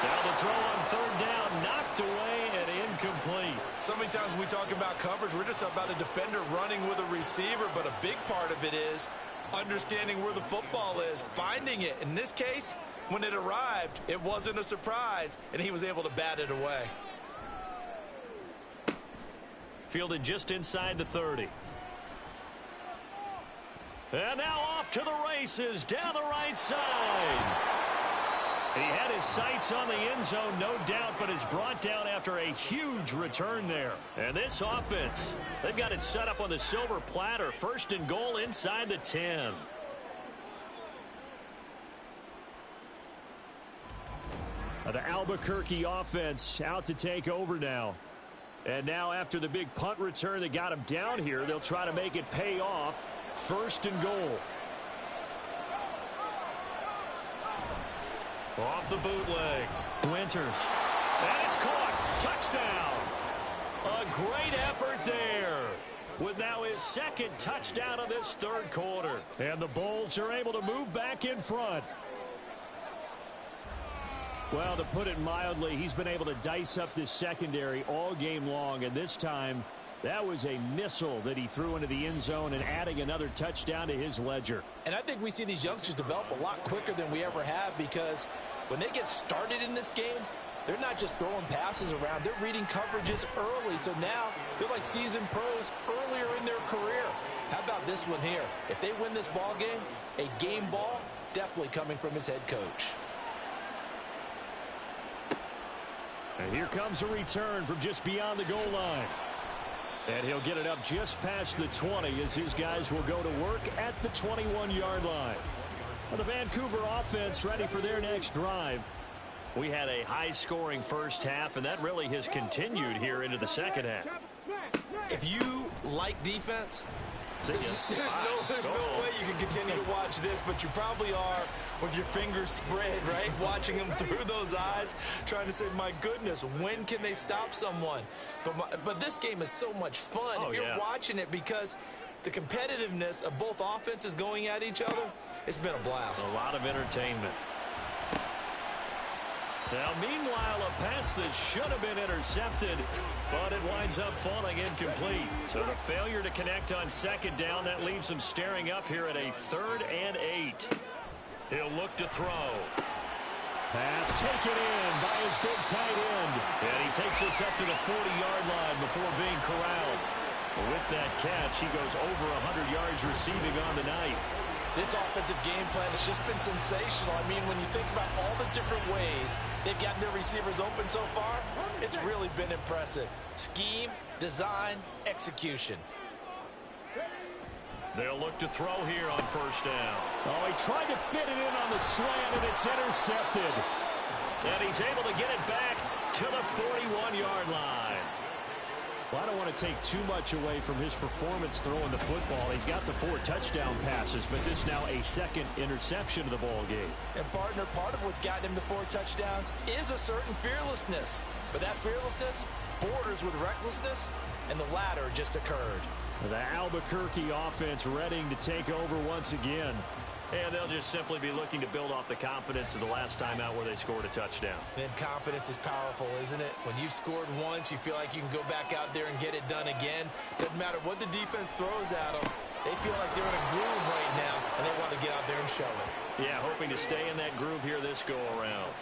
Now the throw on 3rd down, knocked away and incomplete. So many times when we talk about coverage, we're just about a defender running with a receiver, but a big part of it is understanding where the football is, finding it. In this case, when it arrived, it wasn't a surprise, and he was able to bat it away. Fielded just inside the 30. And now off to the races down the right side. He had his sights on the end zone, no doubt, but is brought down after a huge return there. And this offense, they've got it set up on the silver platter. 1st and goal inside the 10. The Albuquerque offense out to take over now. And now after the big punt return that got him down here, they'll try to make it pay off. 1st and goal. Off the bootleg. Winters. And it's caught. Touchdown. A great effort there. With now his 2nd touchdown of this 3rd quarter. And the Bulls are able to move back in front. Well, to put it mildly, he's been able to dice up this secondary all game long, and this time that was a missile that he threw into the end zone and adding another touchdown to his ledger. And I think we see these youngsters develop a lot quicker than we ever have, because when they get started in this game, they're not just throwing passes around. They're reading coverages early. So now they're like seasoned pros earlier in their career. How about this one here? If they win this ball game, a game ball definitely coming from his head coach. And here comes a return from just beyond the goal line. And he'll get it up just past the 20 as his guys will go to work at the 21-yard line. Well, the Vancouver offense ready for their next drive. We had a high-scoring first half, and that really has continued here into the second half. If you like defense, there's no way you can continue to watch this, but you probably are with your fingers spread, right? Watching them through those eyes, trying to say, my goodness, when can they stop someone? But this game is so much fun if you're watching it, because the competitiveness of both offenses going at each other, it's been a blast. A lot of entertainment. Now, meanwhile, a pass that should have been intercepted, but it winds up falling incomplete. So the failure to connect on second down, that leaves him staring up here at a 3rd and 8. He'll look to throw. Pass taken in by his big tight end. And he takes us up to the 40-yard line before being corralled. With that catch, he goes over 100 yards receiving on the night. This offensive game plan has just been sensational. I mean, when you think about all the different ways they've gotten their receivers open so far, it's really been impressive. Scheme, design, execution. They'll look to throw here on first down. Oh, he tried to fit it in on the slant, and it's intercepted. And he's able to get it back to the 41-yard line. Well, I don't want to take too much away from his performance throwing the football. He's got the 4 touchdown passes, but this now a second interception of the ball game. And, partner, part of what's gotten him to 4 touchdowns is a certain fearlessness. But that fearlessness borders with recklessness, and the latter just occurred. The Albuquerque offense ready to take over once again. And they'll just simply be looking to build off the confidence of the last time out where they scored a touchdown. And confidence is powerful, isn't it? When you've scored once, you feel like you can go back out there and get it done again. Doesn't matter what the defense throws at them. They feel like they're in a groove right now, and they want to get out there and show it. Yeah, hoping to stay in that groove here this go-around.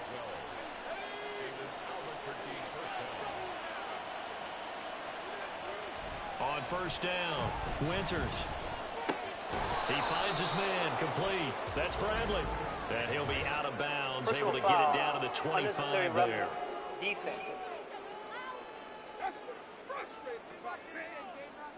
On first down, Winters. He finds his man, complete. That's Bradley. And he'll be out of bounds, able to get it down to the 25 there. Defense.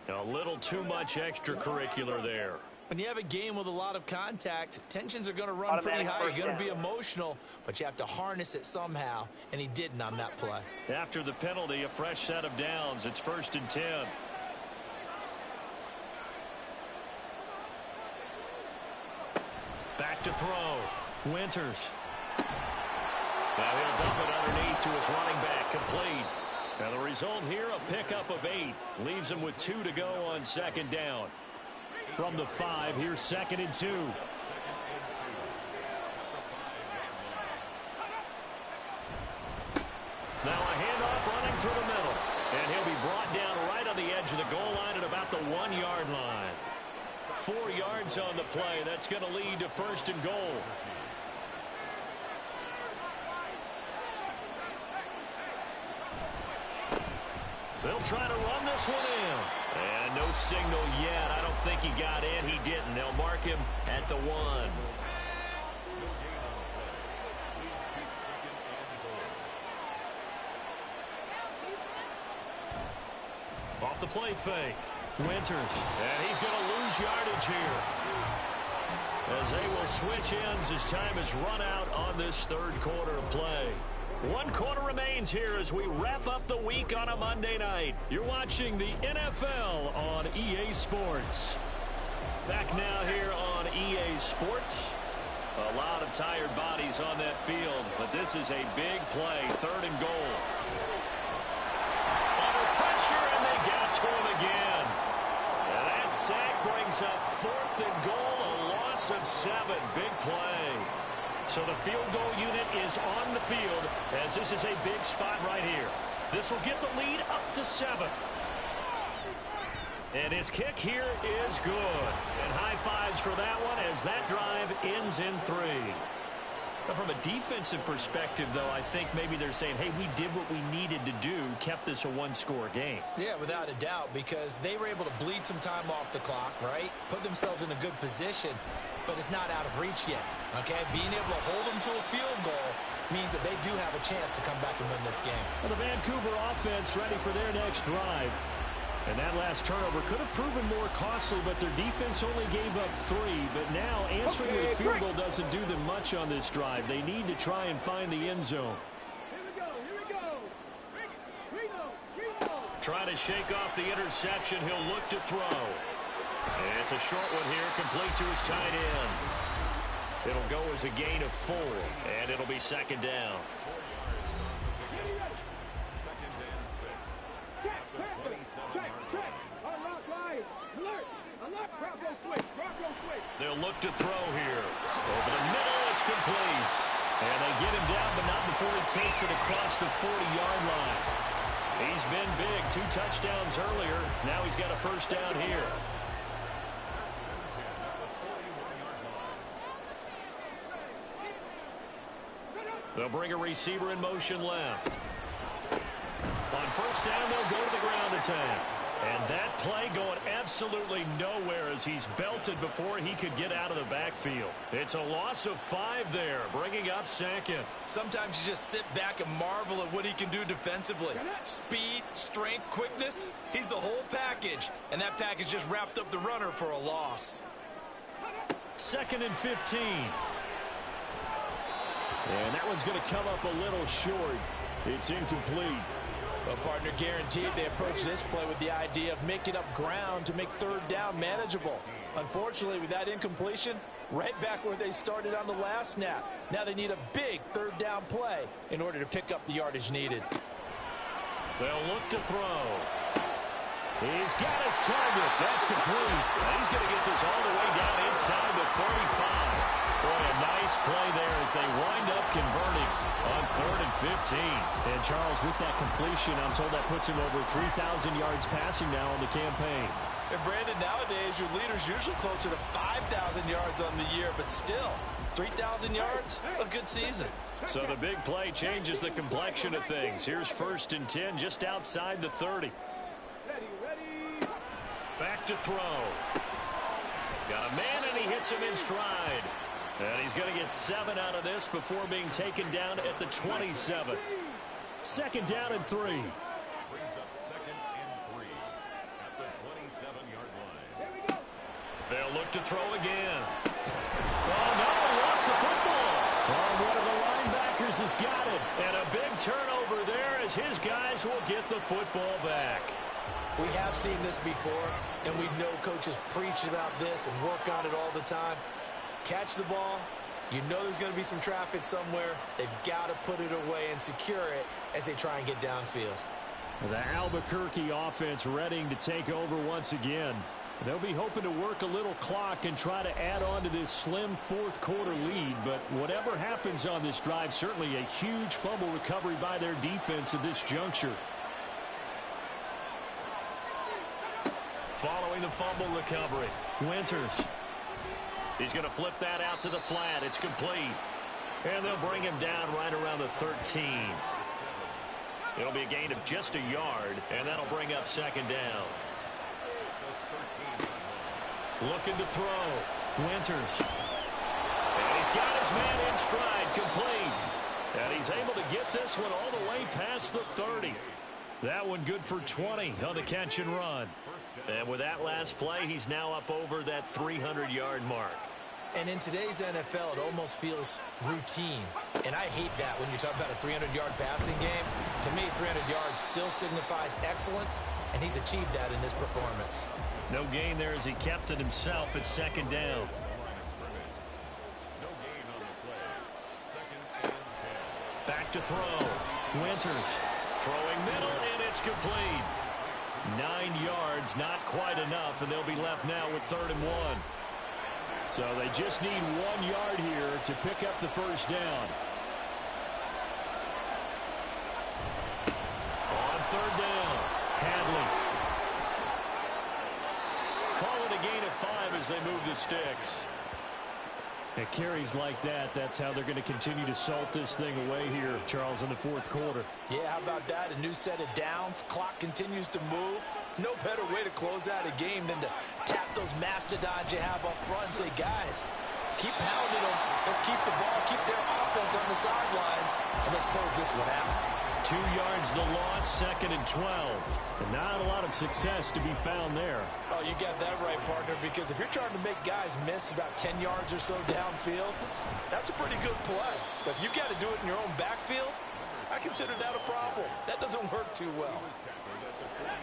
A little too much extracurricular there. When you have a game with a lot of contact, tensions are going to run pretty high. You're going to be emotional, but you have to harness it somehow, and he didn't on that play. After the penalty, a fresh set of downs. It's 1st and 10. Back to throw. Winters. Now he'll dump it underneath to his running back, complete. Now the result here, a pickup of 8. Leaves him with 2 to go on second down. From the 5, here's 2nd and 2. Now a handoff running through the middle. And he'll be brought down right on the edge of the goal line at about the 1-yard line. 4 yards on the play. That's going to lead to 1st and goal. They'll try to run this one in. And no signal yet. I don't think he got in. He didn't. They'll mark him at the 1. Off the play fake. Winters. And he's going to lose yardage here. As they will switch ends as time is run out on this 3rd quarter of play. 1 quarter remains here as we wrap up the week on a Monday night. You're watching the NFL on EA Sports. Back now here on EA Sports. A lot of tired bodies on that field, but this is a big play. 3rd and goal. Under pressure, and they got to him again. And that sack brings up 4th and goal, a loss of 7. Big play. So the field goal unit is on the field as this is a big spot right here. This will get the lead up to 7. And his kick here is good. And high fives for that one as that drive ends in 3. But from a defensive perspective, though, I think maybe they're saying, hey, we did what we needed to do, kept this a one-score game. Yeah, without a doubt, because they were able to bleed some time off the clock, right? Put themselves in a good position, but it's not out of reach yet, okay? Being able to hold them to a field goal means that they do have a chance to come back and win this game. Well, the Vancouver offense ready for their next drive. And that last turnover could have proven more costly, but their defense only gave up 3. But now answering with a field goal doesn't do them much on this drive. They need to try and find the end zone. Trying to shake off the interception. He'll look to throw. And it's a short one here, complete to his tight end. It'll go as a gain of 4, and it'll be second down. They'll look to throw here. Over the middle, it's complete. And they get him down, but not before he takes it across the 40-yard line. He's been big. 2 touchdowns earlier. Now he's got a first down here. They'll bring a receiver in motion left. On first down, they'll go to the ground attack. And that play going absolutely nowhere as he's belted before he could get out of the backfield. It's a loss of 5 there, bringing up second. Sometimes you just sit back and marvel at what he can do defensively. Speed, strength, quickness, he's the whole package. And that package just wrapped up the runner for a loss. 2nd and 15. And that one's going to come up a little short. It's incomplete. Well, partner, guaranteed they approach this play with the idea of making up ground to make 3rd down manageable. Unfortunately, with that incompletion, right back where they started on the last snap. Now they need a big 3rd down play in order to pick up the yardage needed. They'll look to throw. He's got his target. That's complete. And he's going to get this all the way down inside the 35. Boy, a nice play there as they wind up converting on 3rd and 15. And Charles, with that completion, I'm told that puts him over 3,000 yards passing now on the campaign. And Brandon, nowadays your leader's usually closer to 5,000 yards on the year, but still, 3,000 yards, a good season. So the big play changes the complexion of things. Here's 1st and 10 just outside the 30. Back to throw. Got a man, and he hits him in stride. And he's going to get 7 out of this before being taken down at the 27. 2nd down and 3. Brings up 2nd and 3 at the 27-yard line. They'll look to throw again. Oh, no, lost the football. Oh, one of the linebackers has got it. And a big turnover there as his guys will get the football back. We have seen this before, and we know coaches preach about this and work on it all the time. Catch the ball. You know there's going to be some traffic somewhere. They've got to put it away and secure it as they try and get downfield. The Albuquerque offense ready to take over once again. They'll be hoping to work a little clock and try to add on to this slim 4th quarter lead. But whatever happens on this drive, certainly a huge fumble recovery by their defense at this juncture. Following the fumble recovery, Winters. He's going to flip that out to the flat. It's complete. And they'll bring him down right around the 13. It'll be a gain of just a yard, and that'll bring up 2nd down. Looking to throw. Winters. And he's got his man in stride, complete. And he's able to get this one all the way past the 30. That one good for 20 on the catch and run. And with that last play, he's now up over that 300-yard mark. And in today's NFL, it almost feels routine. And I hate that when you talk about a 300-yard passing game. To me, 300 yards still signifies excellence, and he's achieved that in this performance. No gain there as he kept it himself at 2nd down. No gain on the play. 2nd and 10. Back to throw. Winters throwing middle, and it's complete. 9 yards, not quite enough, and they'll be left now with 3rd and 1. So they just need 1 yard here to pick up the first down. On third down, Hadley. Call it a gain of 5 as they move the sticks. It carries like that. That's how they're going to continue to salt this thing away here, Charles, in the fourth quarter. Yeah, how about that? A new set of downs. Clock continues to move. No better way to close out a game than to tap those mastodons you have up front and say, guys, keep pounding them. Let's keep the ball, keep their offense on the sidelines, and let's close this one out. 2 yards the loss, 2nd and 12. And not a lot of success to be found there. Oh, you got that right, partner, because if you're trying to make guys miss about 10 yards or so downfield, that's a pretty good play. But if you've got to do it in your own backfield, I consider that a problem. That doesn't work too well.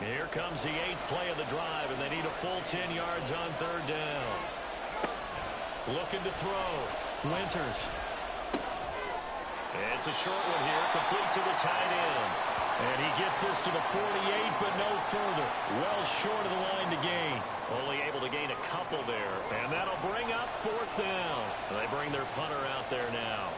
Here comes the 8th play of the drive, and they need a full 10 yards on third down. Looking to throw. Winters. It's a short one here, complete to the tight end. And he gets this to the 48, but no further. Well short of the line to gain. Only able to gain a couple there. And that'll bring up 4th down. They bring their punter out there now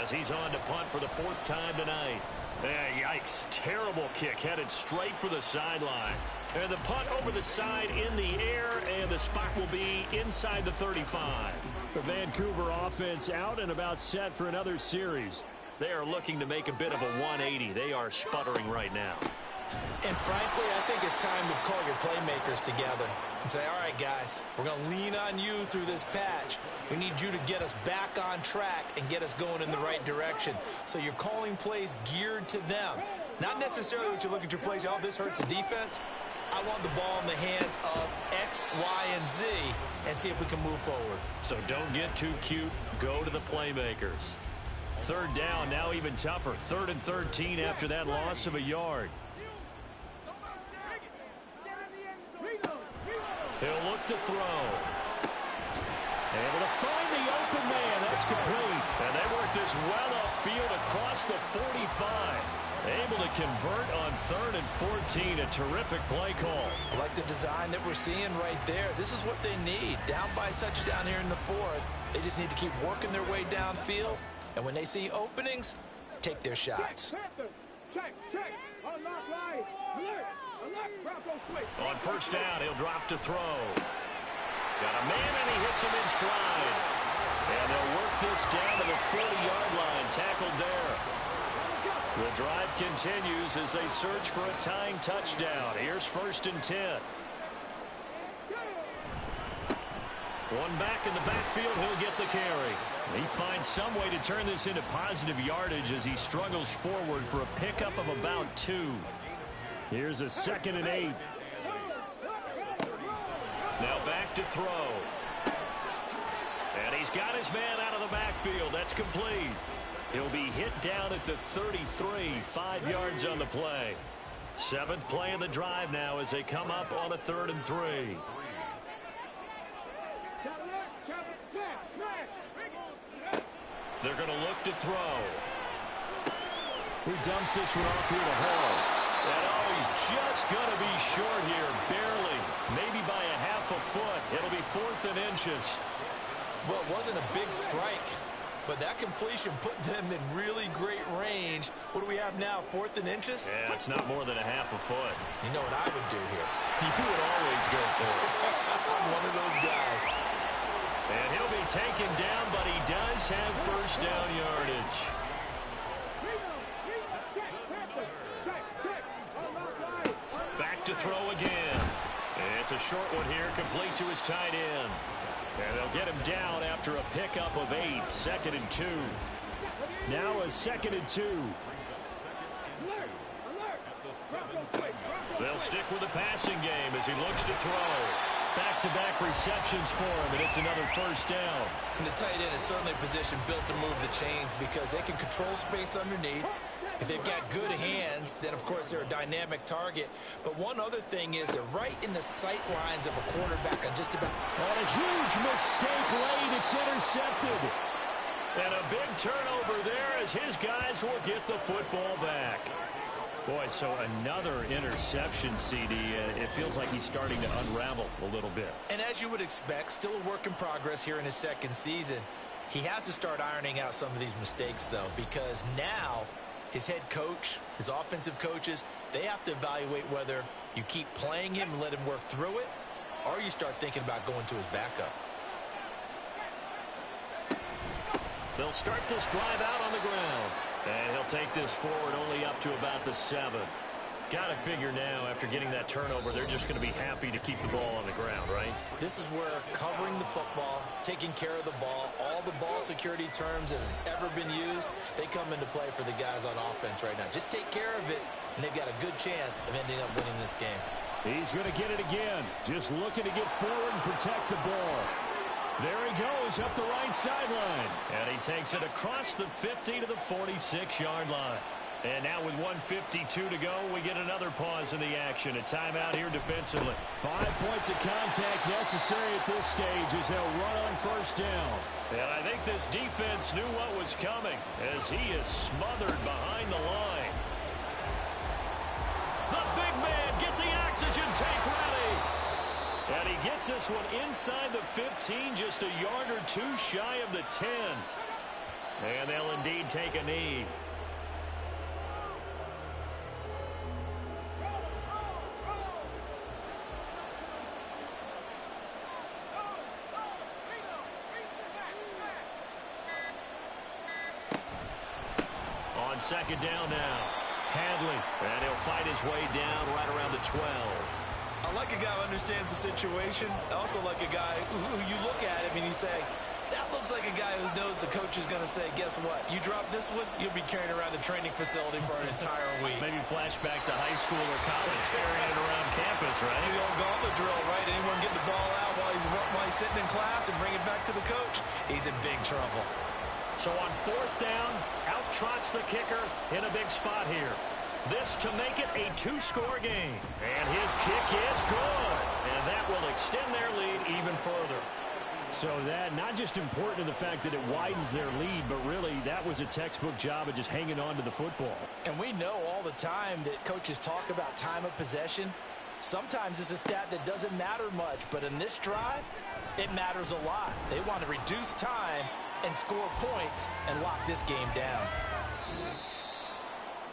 as he's on to punt for the 4th time tonight. Yikes. Terrible kick headed straight for the sidelines. And the punt over the side in the air, and the spot will be inside the 35. The Vancouver offense out and about set for another series. They are looking to make a bit of a 180. They are sputtering right now. And frankly, I think it's time to call your playmakers together and say, all right, guys, we're going to lean on you through this patch. We need you to get us back on track and get us going in the right direction. So you're calling plays geared to them. Not necessarily what you look at your plays, oh, this hurts the defense. I want the ball in the hands of X, Y, and Z and see if we can move forward. So don't get too cute. Go to the playmakers. Third down, now even tougher. 3rd and 13 after that loss of a yard. He'll look to throw. Able to find the open man. That's complete. And they work this well upfield across the 45. Able to convert on 3rd and 14. A terrific play call. I like the design that we're seeing right there. This is what they need. Down by a touchdown here in the 4th. They just need to keep working their way downfield. And when they see openings, take their shots. On first down, he'll drop to throw. Got a man, and he hits him in stride. And they'll work this down to the 40-yard line. Tackled there. The drive continues as they search for a tying touchdown. Here's 1st and 10. One back in the backfield, he'll get the carry. He finds some way to turn this into positive yardage as he struggles forward for a pickup of about 2. Here's a 2nd and 8. Now back to throw. And he's got his man out of the backfield. That's complete. He'll be hit down at the 33, 5 yards on the play. 7th play of the drive now as they come up on a 3rd and 3. They're going to look to throw. He dumps this one off here to Hall. And he's just going to be short here, barely. Maybe by a half a foot. It'll be 4th and inches. Well, it wasn't a big strike, but that completion put them in really great range. What do we have now, 4th and inches? Yeah, it's not more than a half a foot. You know what I would do here? You would always go for it. I'm one of those guys. And he'll be taken down, but he does have first down yardage. Back to throw again. It's a short one here, complete to his tight end. And they'll get him down after a pickup of 8, 2nd and 2. Now a 2nd and 2. They'll stick with the passing game as he looks to throw. Back-to-back receptions for him, and it's another first down. And the tight end is certainly a position built to move the chains because they can control space underneath. If they've got good hands, then, of course, they're a dynamic target. But one other thing is they're right in the sight lines of a quarterback on just about... On a huge mistake late, it's intercepted. And a big turnover there as his guys will get the football back. Boy, so another interception, CD. It feels like he's starting to unravel a little bit. And as you would expect, still a work in progress here in his second season. He has to start ironing out some of these mistakes, though, because now his head coach, his offensive coaches, they have to evaluate whether you keep playing him and let him work through it, or you start thinking about going to his backup. They'll start this drive out on the ground. And he'll take this forward only up to about the 7. Got to figure now, after getting that turnover, they're just going to be happy to keep the ball on the ground, right? This is where covering the football, taking care of the ball, all the ball security terms that have ever been used, they come into play for the guys on offense right now. Just take care of it, and they've got a good chance of ending up winning this game. He's going to get it again. Just looking to get forward and protect the ball. There he goes up the right sideline. And he takes it across the 50 to the 46-yard line. And now with 1:52 to go, we get another pause in the action. A timeout here defensively. 5 points of contact necessary at this stage as they'll run on first down. And I think this defense knew what was coming as he is smothered behind the line. The big man, get the oxygen tank ready. And he gets this one inside the 15, just a yard or two shy of the 10. And they'll indeed take a knee. On second down now, Hadley. And he'll fight his way down right around the 12. I like a guy who understands the situation. I also like a guy who you look at him and you say, that looks like a guy who knows the coach is going to say, guess what? You drop this one, you'll be carrying around the training facility for an entire week. Maybe flashback to high school or college, carrying it around campus, right? The old gauntlet drill, right? Anyone getting the ball out while he's sitting in class and bring it back to the coach, he's in big trouble. So on fourth down, out trots the kicker in a big spot here. This to make it a 2-score game. And his kick is good. And that will extend their lead even further. So that not just important in the fact that it widens their lead, but really that was a textbook job of just hanging on to the football. And we know all the time that coaches talk about time of possession. Sometimes it's a stat that doesn't matter much, but in this drive, it matters a lot. They want to reduce time and score points and lock this game down.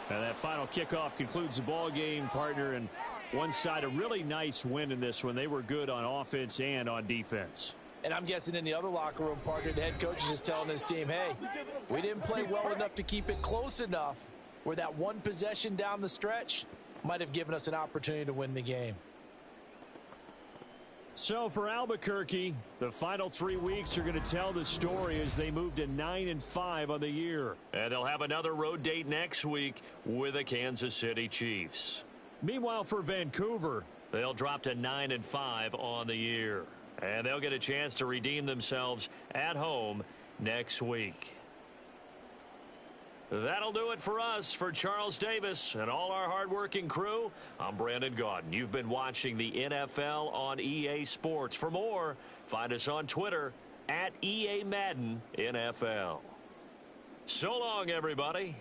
And that final kickoff concludes the ball game, partner, and one side a really nice win in this one. They were good on offense and on defense. And I'm guessing in the other locker room, partner, the head coach is just telling his team, hey, we didn't play well enough to keep it close enough where that one possession down the stretch might have given us an opportunity to win the game. So for Albuquerque, the final 3 weeks are going to tell the story as they move to 9-5 on the year. And they'll have another road date next week with the Kansas City Chiefs. Meanwhile, for Vancouver, they'll drop to 9-5 on the year. And they'll get a chance to redeem themselves at home next week. That'll do it for us. For Charles Davis and all our hardworking crew, I'm Brandon Gaudin. You've been watching the NFL on EA Sports. For more, find us on Twitter @EA Madden NFL. So long, everybody.